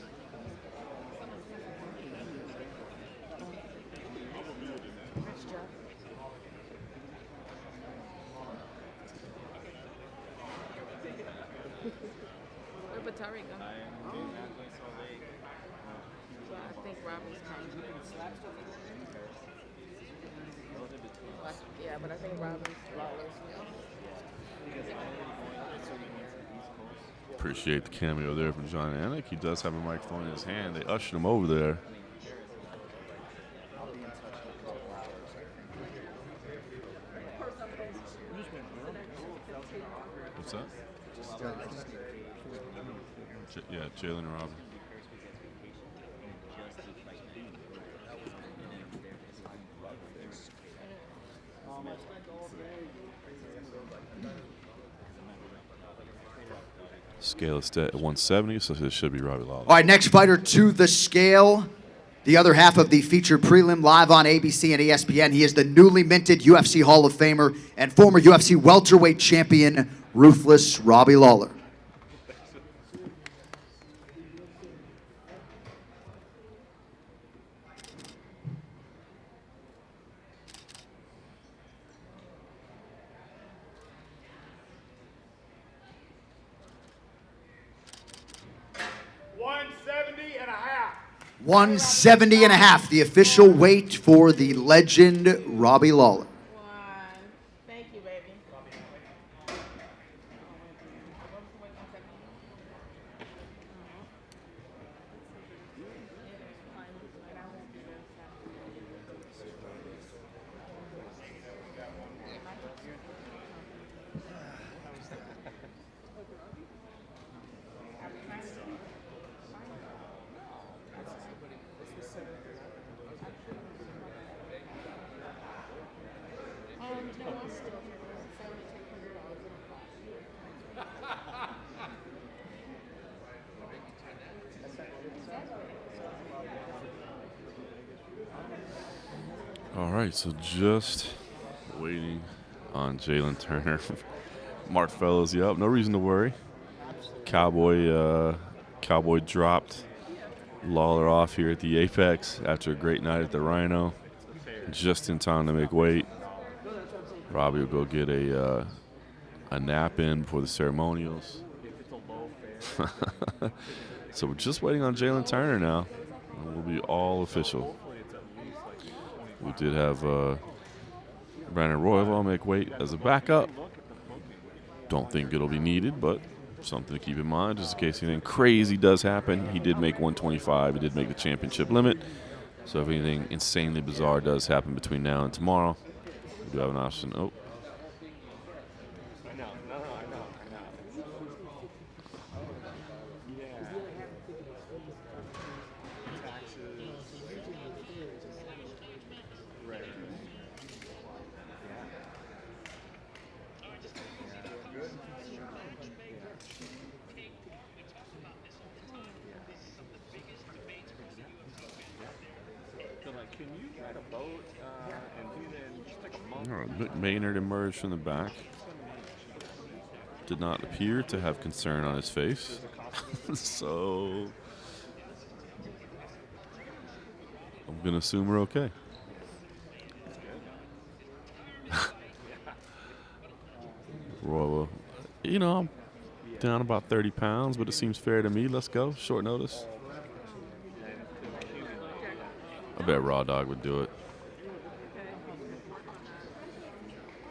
for Tariq. So I think Robbie's coming. Yeah, but I think Robbie's flawless.
Appreciate the cameo there from John Anik. He does have a microphone in his hand. They ushered him over there. What's that? Yeah, Jalen and Robbie. Scale is set at 170, so this should be Robbie Lawler.
All right, next fighter to the scale. The other half of the featured prelim live on ABC and ESPN. He is the newly minted UFC Hall of Famer and former UFC welterweight champion, Ruthless Robbie Lawler.
and a half.
170 and a half, the official weight for the legend Robbie Lawler.
Thank you, baby.
All right, so just waiting on Jalen Turner. Mark Fellows, yep, no reason to worry. Cowboy dropped Lawler off here at the Apex after a great night at the Rhino. Just in time to make weight. Robbie will go get a nap in before the ceremonials. So we're just waiting on Jalen Turner now. And we'll be all official. We did have Brandon Moreno make weight as a backup. Don't think it'll be needed, but something to keep in mind just in case anything crazy does happen. He did make 125. He did make the championship limit. So if anything insanely bizarre does happen between now and tomorrow, we do have an option. Oh. Maynard emerged from the back. Did not appear to have concern on his face. So I'm going to assume we're okay. Well, you know, I'm down about 30 pounds, but it seems fair to me. Let's go. Short notice. I bet Raw Dog would do it.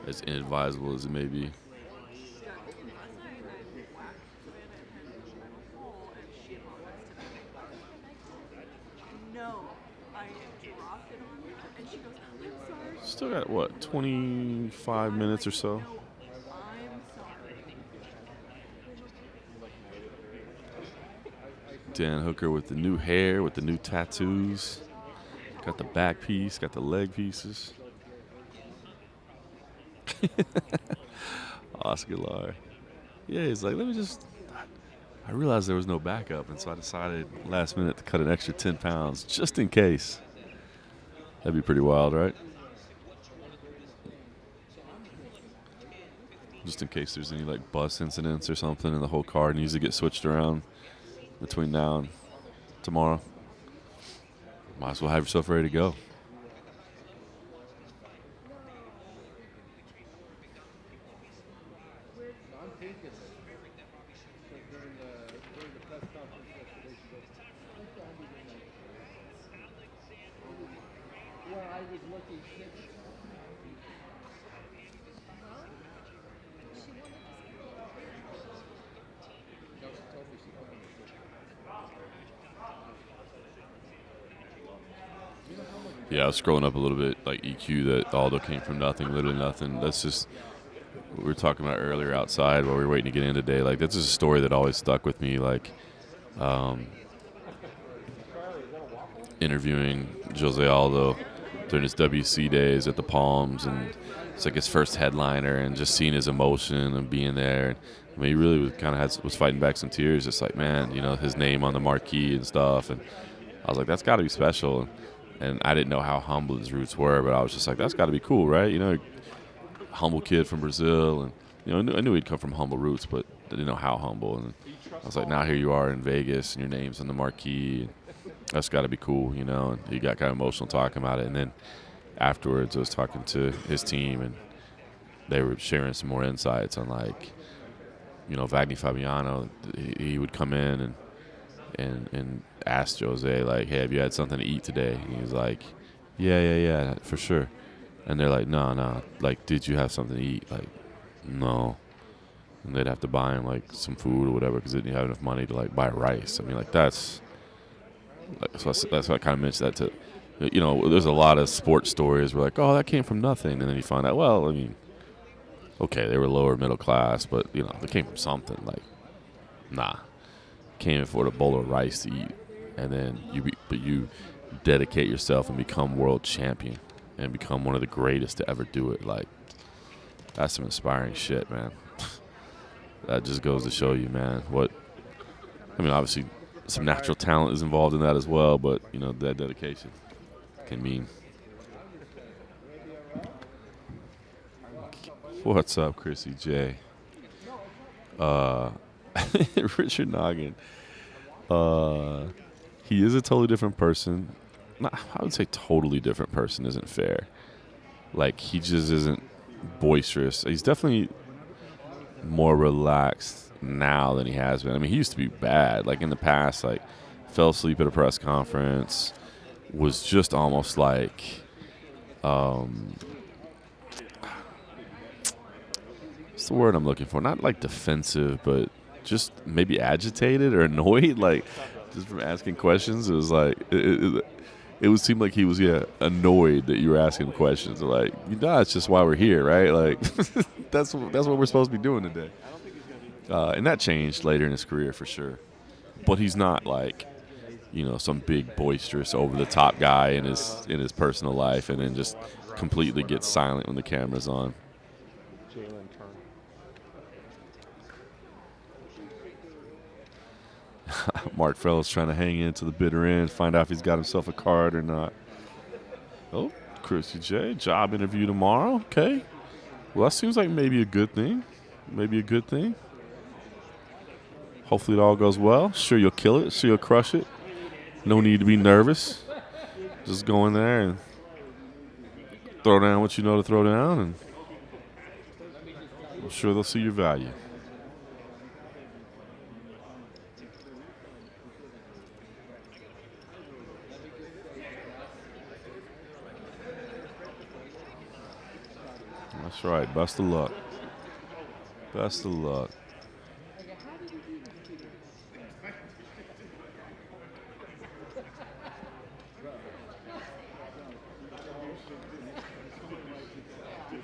As inadvisable as it may be. Still got, what, 25 minutes or so? Dan Hooker with the new hair, with the new tattoos. Got the back piece, got the leg pieces. Oscar Lar. Yeah, he's like, let me just. I realized there was no backup, and so I decided last minute to cut an extra 10 pounds just in case. That'd be pretty wild, right? Just in case there's any like bus incidents or something, and the whole card needs to get switched around between now and tomorrow. Might as well have yourself ready to go. Yeah, I was scrolling up a little bit, like EQ, that Aldo came from nothing, literally nothing. That's just what we were talking about earlier outside while we were waiting to get in today. Like, that's just a story that always stuck with me. Like, interviewing Jose Aldo during his WC days at the Palms, and it's like his first headliner, and just seeing his emotion and being there. I mean, he really was fighting back some tears, just like, man, you know, his name on the marquee and stuff. And I was like, that's got to be special. And I didn't know how humble his roots were, but I was just like, that's got to be cool, right? You know, humble kid from Brazil, and you know, I knew he'd come from humble roots, but I didn't know how humble. And I was like, now here you are in Vegas, and your name's on the marquee. That's got to be cool, you know. And he got kind of emotional talking about it. And then afterwards, I was talking to his team, and they were sharing some more insights on, like, you know, Wagner Fabiano. He would come in and ask Jose, like, hey, have you had something to eat today? And he was like, yeah, for sure. And they're like, no, like, did you have something to eat? Like, no. And they'd have to buy him, like, some food or whatever because they didn't have enough money to, like, buy rice. I mean, like, that's why I kind of mentioned that to, you know, there's a lot of sports stories where, like, oh, that came from nothing. And then you find out, well, I mean, okay, they were lower middle class, but, you know, they came from something. Like, nah. Came in for a bowl of rice to eat. And then you dedicate yourself and become world champion and become one of the greatest to ever do it. Like, that's some inspiring shit, man. That just goes to show you, man, I mean, obviously some natural talent is involved in that as well, but, you know, that dedication can mean. What's up, Chrissy J? Richard Noggin. He is a totally different person. I would say totally different person isn't fair. Like, he just isn't boisterous. He's definitely more relaxed now than he has been. I mean, he used to be bad. Like, in the past, like, fell asleep at a press conference, was just almost like, what's the word I'm looking for? Not like defensive, but just maybe agitated or annoyed, like, just from asking questions. It was like it would seem like he was annoyed that you were asking questions. Like, you know, it's just why we're here, right? Like, that's what we're supposed to be doing today. And that changed later in his career for sure. But he's not like, you know, some big boisterous over the top guy in his personal life, and then just completely gets silent when the camera's on. Mark Fellows trying to hang in to the bitter end, find out if he's got himself a card or not. Oh, Chrissy J, job interview tomorrow. Okay. Well, that seems like maybe a good thing. Hopefully it all goes well. Sure you'll kill it. Sure you'll crush it. No need to be nervous. Just go in there and throw down what you know to throw down, and I'm sure they'll see your value. That's right. Best of luck. Best of luck.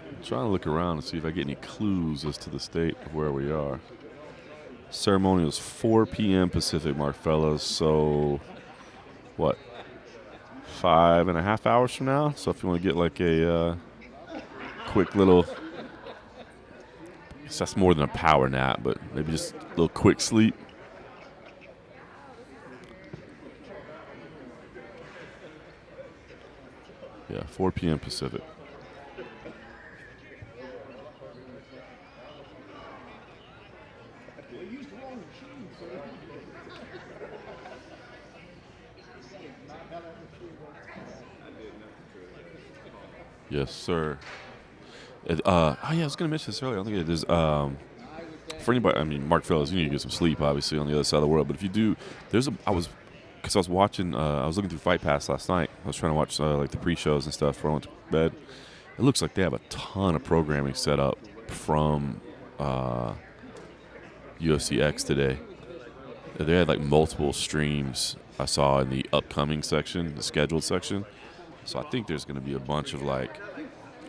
I'm trying to look around and see if I get any clues as to the state of where we are. Ceremony is 4 p.m. Pacific, Mark Fellows. So, what? 5.5 hours from now? So if you want to get like a quick little, I guess that's more than a power nap, but maybe just a little quick sleep. Yeah, 4 p.m. Pacific. Yes, sir. I was going to mention this earlier. I don't think it is. For anybody, I mean, Mark Fellows, you need to get some sleep, obviously, on the other side of the world. But if you do, I was because I was watching, I was looking through Fight Pass last night. I was trying to watch like the pre-shows and stuff before I went to bed. It looks like they have a ton of programming set up from UFC X today. They had like multiple streams I saw in the upcoming section, the scheduled section. So I think there's going to be a bunch of like,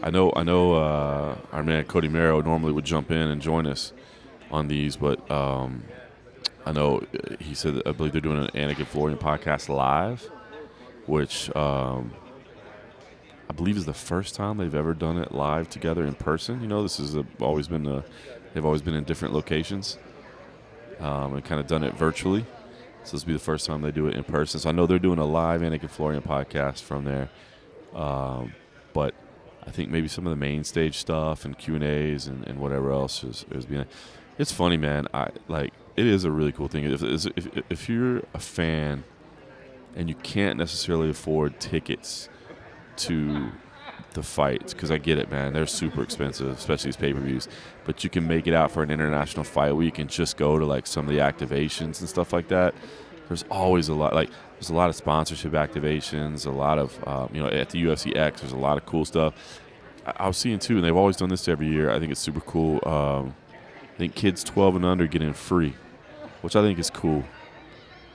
I know our man Cody Mero normally would jump in and join us on these, but I know he said that I believe they're doing an Anakin Florian podcast live, which I believe is the first time they've ever done it live together in person. You know, this is always been they've always been in different locations and kind of done it virtually. So this will be the first time they do it in person. So I know they're doing a live Anakin Florian podcast from there, but I think maybe some of the main stage stuff and Q&As and whatever else is being. It's funny, man. It is a really cool thing. If you're a fan and you can't necessarily afford tickets to the fights, because I get it, man, they're super expensive, especially these pay-per-views, but you can make it out for an international fight week and just go to like some of the activations and stuff like that. There's always a lot, there's a lot of sponsorship activations, a lot of at the UFC X, there's a lot of cool stuff. I was seeing too, and they've always done this every year. I think it's super cool. I think kids 12 and under get in free, which I think is cool.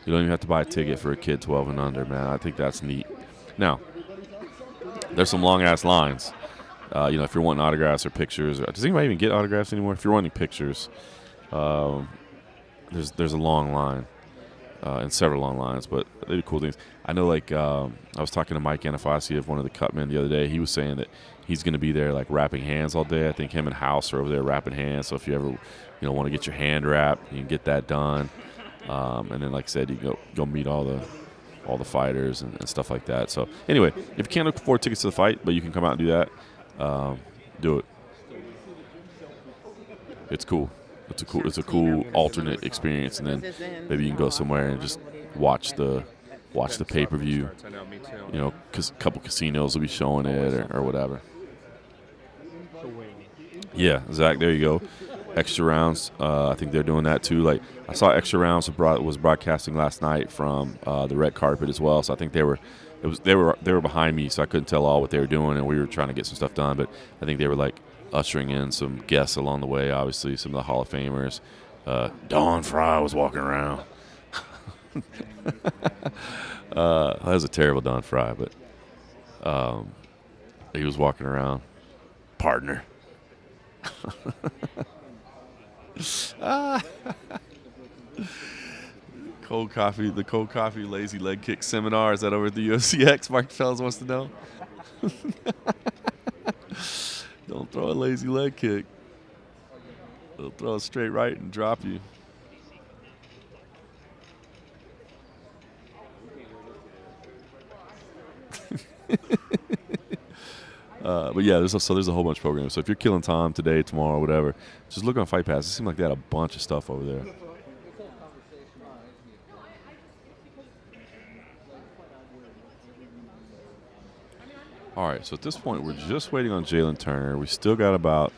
You don't even have to buy a ticket for a kid 12 and under, man. I think that's neat. Now, there's some long-ass lines. If you're wanting autographs or pictures. Does anybody even get autographs anymore? If you're wanting pictures, there's a long line and several long lines, but they do cool things. I know, I was talking to Mike Anafasi of one of the Cutmen the other day. He was saying that he's going to be there, rapping hands all day. I think him and House are over there rapping hands. So if you ever, want to get your hand wrapped, you can get that done. And then, like I said, you can go meet all the fighters and stuff like that. So anyway, if you can't afford tickets to the fight, but you can come out and do that, do it. It's cool. It's a cool alternate experience, and then maybe you can go somewhere and just watch the pay-per-view. Because a couple casinos will be showing it or whatever. Yeah, Zach, there you go. Extra rounds, I think they're doing that too. I saw Extra Rounds was broadcasting last night from the red carpet as well. So I think they were behind me, so I couldn't tell all what they were doing, and we were trying to get some stuff done. But I think they were ushering in some guests along the way. Obviously, some of the Hall of Famers. Don Fry was walking around. That was a terrible Don Fry, but he was walking around. Partner. The cold coffee lazy leg kick seminar, is that over at the UFC X? Mark Fells wants to know. Don't throw a lazy leg kick. They'll throw it straight right and drop you. But yeah, there's a whole bunch of programs. So if you're killing time today, tomorrow, whatever, just look on Fight Pass. It seems like they had a bunch of stuff over there. All right, so at this point, we're just waiting on Jalen Turner. We still got about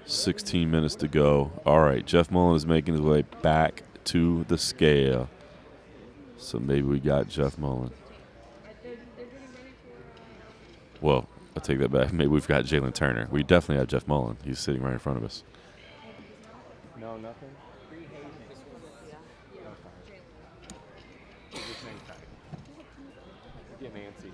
16 minutes to go. All right, Jeff Mullen is making his way back to the scale. So maybe we got Jeff Mullen. Well, I'll take that back. Maybe we've got Jalen Turner. We definitely have Jeff Mullen. He's sitting right in front of us.
No, nothing. Get Nancy.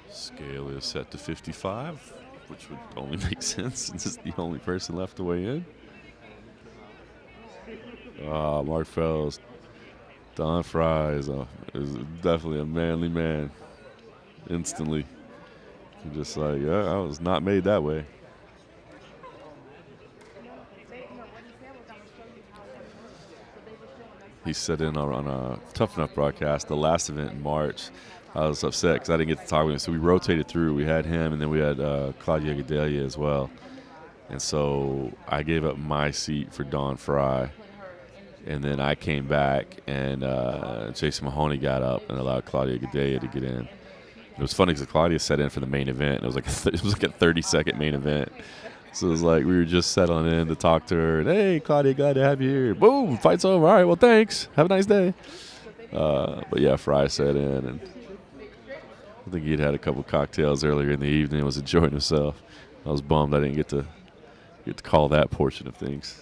Scale is set to 55, which would only make sense since it's the only person left to weigh in. Mark Fells. Don Fry is definitely a manly man. Instantly. Just I was not made that way. He sat in on a Tough Enough broadcast, the last event in March. I was upset because I didn't get to talk with him. So we rotated through. We had him, and then we had Claudia Gadelia as well. And so I gave up my seat for Don Fry. And then I came back, and Jason Mahoney got up and allowed Claudia Gadelia to get in. It was funny because Claudia sat in for the main event. It was like a 30-second main event. So it was like we were just settling in to talk to her. And, hey, Claudia, glad to have you here. Boom, fight's over. All right, well, thanks. Have a nice day. But, yeah, Fry sat in, and I think he'd had a couple cocktails earlier in the evening and was enjoying himself. I was bummed I didn't get to call that portion of things.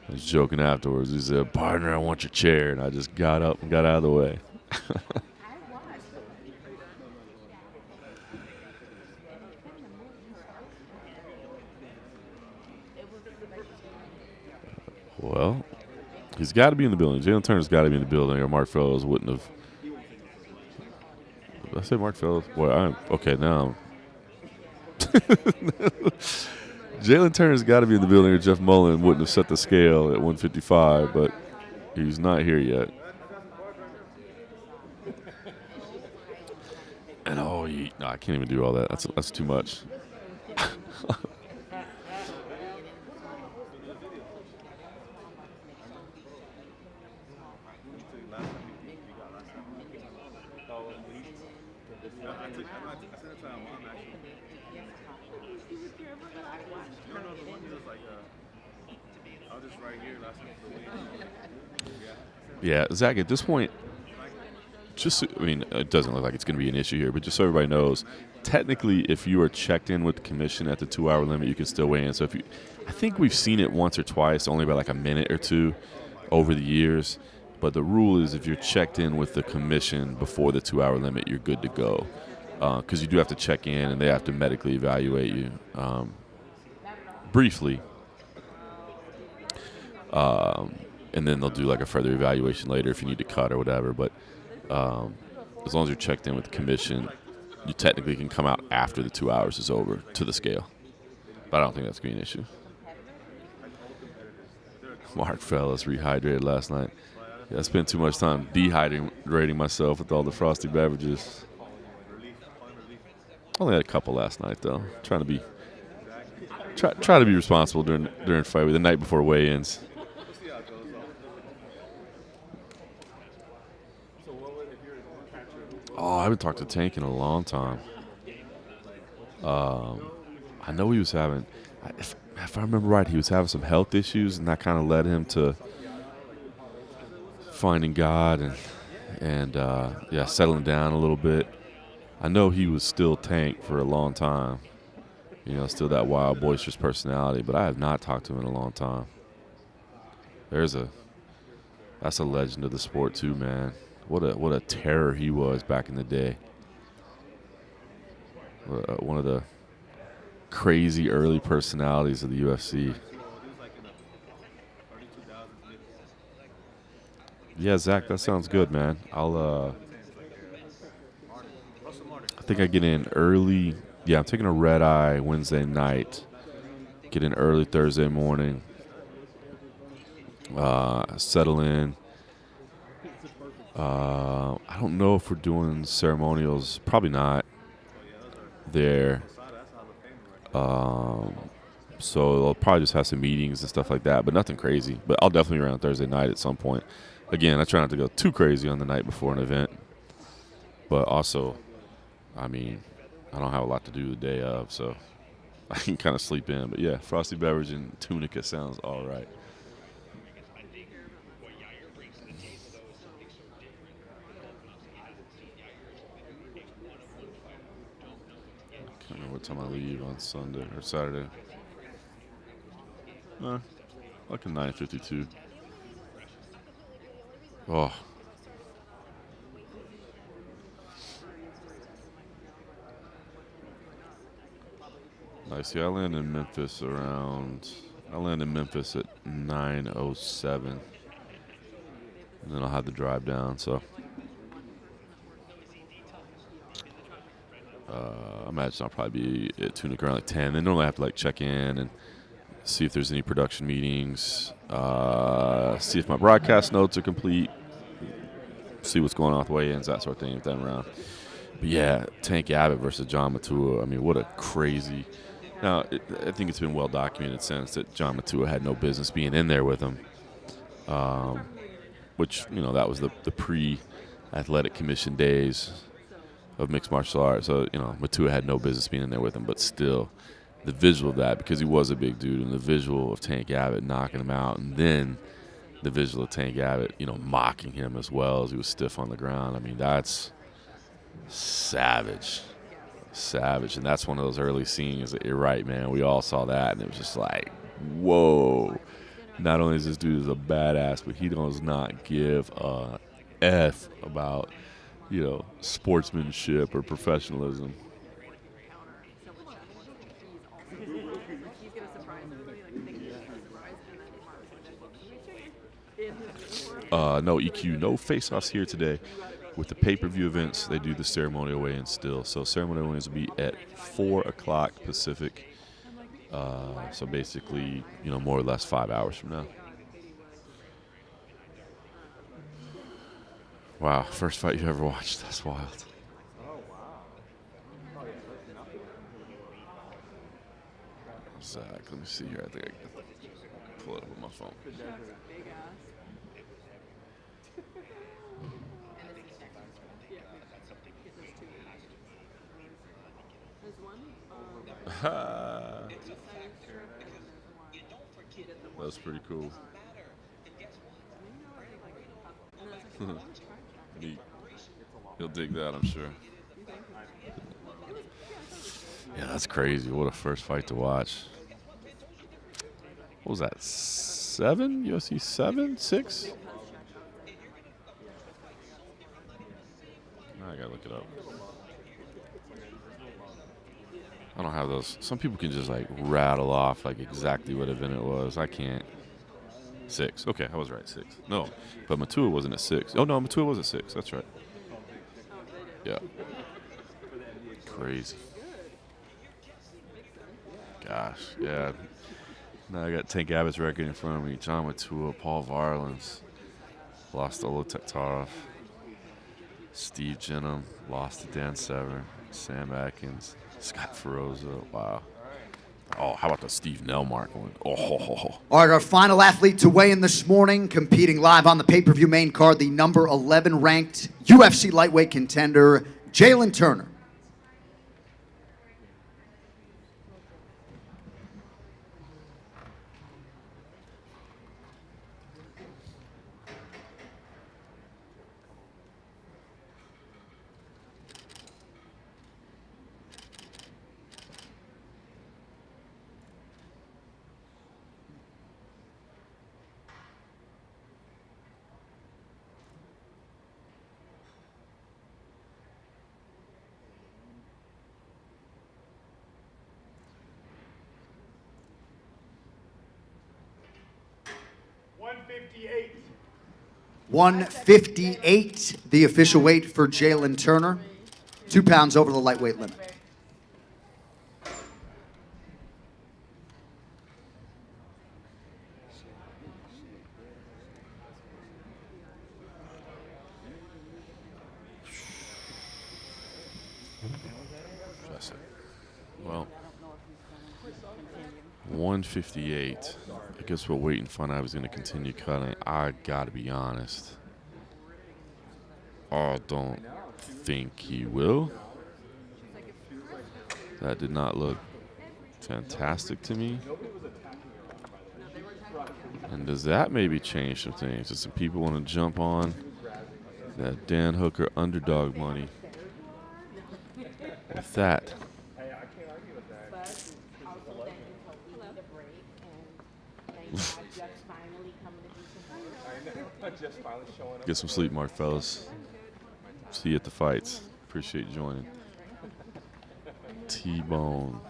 I was joking afterwards. He said, partner, I want your chair. And I just got up and got out of the way. Well, he's got to be in the building. Jalen Turner's got to be in the building, or Mark Fellows wouldn't have. Did I say Mark Fellows? Well, okay, now. Jalen Turner's got to be in the building, or Jeff Mullen wouldn't have set the scale at 155, but he's not here yet. And no, I can't even do all that. That's too much. Yeah, Zach, at this point, it doesn't look like it's going to be an issue here, but just so everybody knows, technically, if you are checked in with the commission at the 2-hour limit, you can still weigh in. So I think we've seen it once or twice, only by like a minute or two over the years. But the rule is if you're checked in with the commission before the 2-hour limit, you're good to go. Because you do have to check in, and they have to medically evaluate you briefly. And then they'll do like a further evaluation later if you need to cut or whatever. But as long as you're checked in with the commission, you technically can come out after the 2 hours is over to the scale. But I don't think that's going to be an issue. Mark Fellas rehydrated last night. Yeah, I spent too much time dehydrating myself with all the frosty beverages. Only had a couple last night though. Try to be responsible during fight week, the night before weigh-ins. Oh, I haven't talked to Tank in a long time. I know he was having, if I remember right, he was having some health issues, and that kind of led him to finding God and settling down a little bit. I know he was still Tank for a long time. Still that wild, boisterous personality, but I have not talked to him in a long time. That's a legend of the sport too, man. What a terror he was back in the day. One of the crazy early personalities of the UFC. Yeah, Zach, that sounds good, man. I think I get in early. Yeah, I'm taking a red eye Wednesday night. Get in early Thursday morning. Settle in. I don't know if we're doing ceremonials. Probably not there. So I'll probably just have some meetings and stuff like that, but nothing crazy. But I'll definitely be around Thursday night at some point. Again, I try not to go too crazy on the night before an event. But also, I don't have a lot to do the day of, so I can kind of sleep in. But yeah, frosty beverage and tunica sounds all right. I can't remember what time I leave on Sunday or Saturday. Like a 9:52. Oh. Nice. Yeah, I land in Memphis at 9:07. And then I'll have to drive down, so I imagine I'll probably be at Tunica around like 10. They normally have to like check in and see if there's any production meetings, see if my broadcast notes are complete, see what's going on with weigh-ins, that sort of thing, if I'm around. But yeah, Tank Abbott versus John Matua. What a crazy. Now, I think it's been well documented since that John Matua had no business being in there with him, which, that was the pre-athletic commission days of mixed martial arts. So, Matua had no business being in there with him, but still, the visual of that, because he was a big dude, and the visual of Tank Abbott knocking him out, and then the visual of Tank Abbott, mocking him as well as he was stiff on the ground. I mean, that's savage. Savage. And that's one of those early scenes that you're right, man. We all saw that, and it was just like, whoa. Not only is this dude a badass, but he does not give a F about, sportsmanship or professionalism. No EQ, no face-offs here today. With the pay-per-view events, they do the ceremonial weigh-in still. So ceremonial weigh-ins will be at 4 o'clock Pacific. So basically, more or less 5 hours from now. Wow, first fight you ever watched. That's wild. Zach, let me see here. I think I can pull it up on my phone. That's pretty cool. Neat. He'll dig that, I'm sure. Yeah, that's crazy. What a first fight to watch. What was that? 7? UFC 7? 6? I gotta look it up. I don't have those. Some people can just like rattle off like exactly what event it was. I can't. 6. Okay, I was right. 6. No, but Matua wasn't at 6. Oh no, Matua was at 6. That's right. Yeah. Crazy. Gosh, yeah. Now I got Tank Abbott's record in front of me. John Matua, Paul Varlins, lost to Olo Tektarov. Steve Jenham lost to Dan Severn. Sam Atkins. Scott Feroza, wow. Oh, how about the Steve Nelmark one? Oh.
All right, our final athlete to weigh in this morning, competing live on the pay-per-view main card, the number 11 ranked UFC lightweight contender, Jalen Turner.
$158.
158, the official weight for Jalen Turner. 2 pounds over the lightweight limit.
Well, 158. I guess we'll wait and find out if he's going to continue cutting. I got to be honest. I don't think he will. That did not look fantastic to me. And does that maybe change some things? Does some people want to jump on that Dan Hooker underdog money? With that, get some sleep, Mark, fellas. See you at the fights. Appreciate you joining. T-Bone.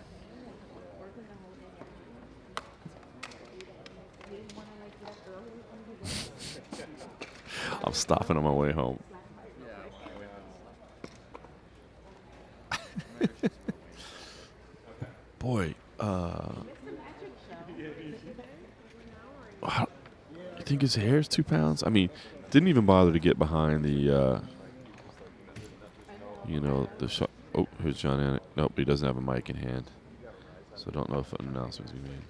I'm stopping on my way home. Boy, you think his hair is 2 pounds? I mean, didn't even bother to get behind the, the shot. Oh, here's John Anik. Nope, he doesn't have a mic in hand. So I don't know if an announcement's going to be made.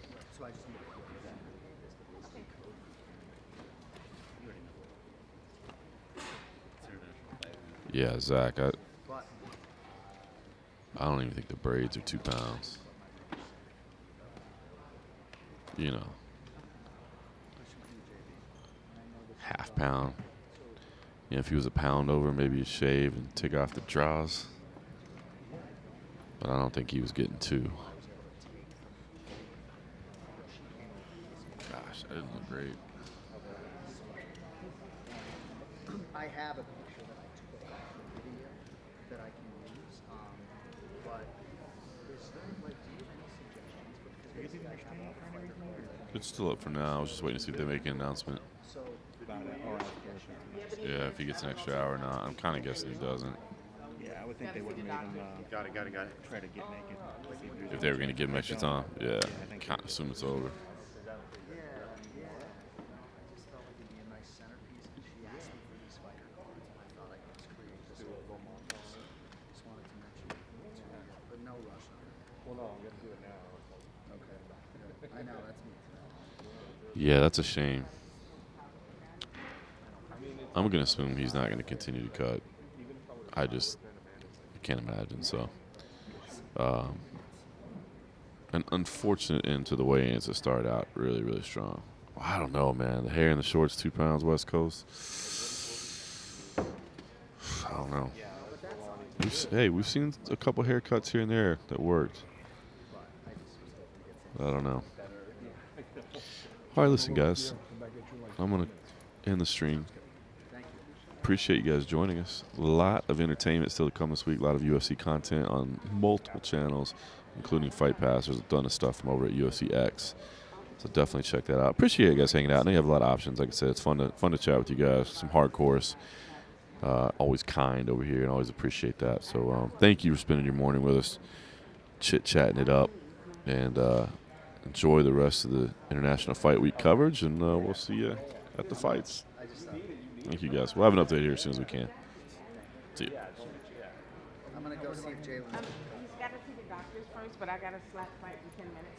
Yeah, Zach, I don't even think the braids are 2 pounds. you know, half pound. You know, if he was a pound over, maybe he'd shave and take off the draws. But I don't think he was getting two. Gosh, that didn't look great.
I have a picture that I took of the video that I can use, but is there, like, do you have any suggestions? Because basically I have a fighter card.
It's still up for now. I was just waiting to see if they make an announcement.
So,
Yeah, if he gets an extra hour or not. I'm kind of guessing he doesn't.
Yeah, I would think they wouldn't make him
Got it.
try to get naked.
If they were going to give him extra time, yeah,
I
kind of assume it's over.
yeah. I just felt like it'd be a nice centerpiece, and she asked me for these fighter cards, and I thought I could just create this little moment. Just wanted to mention it to you, but no rush on it.
Well, no, I'm gonna do it now.
Okay. I know, that's me.
Yeah, that's a shame. I'm going to assume he's not going to continue to cut. I can't imagine. So, an unfortunate end to the weigh-ins to start out really, really strong. Well, I don't know, man. The hair in the shorts, 2 pounds, West Coast. I don't know. We've seen a couple haircuts here and there that worked. I don't know. All right, listen, guys. I'm going to end the stream. Appreciate you guys joining us. A lot of entertainment still to come this week. A lot of UFC content on multiple channels, including Fight Pass. There's a ton of stuff from over at UFC X. So definitely check that out. Appreciate you guys hanging out. I know you have a lot of options. Like I said, it's fun to chat with you guys. Some hardcores. Always kind over here, and always appreciate that. So thank you for spending your morning with us, chit-chatting it up. And enjoy the rest of the International Fight Week coverage, and we'll see you at the fights. Thank you, guys. We'll have an update here as soon as we can. See you.
I'm going to go see if Jalen.
He's got to see the doctors first, but I got a slap fight in 10 minutes.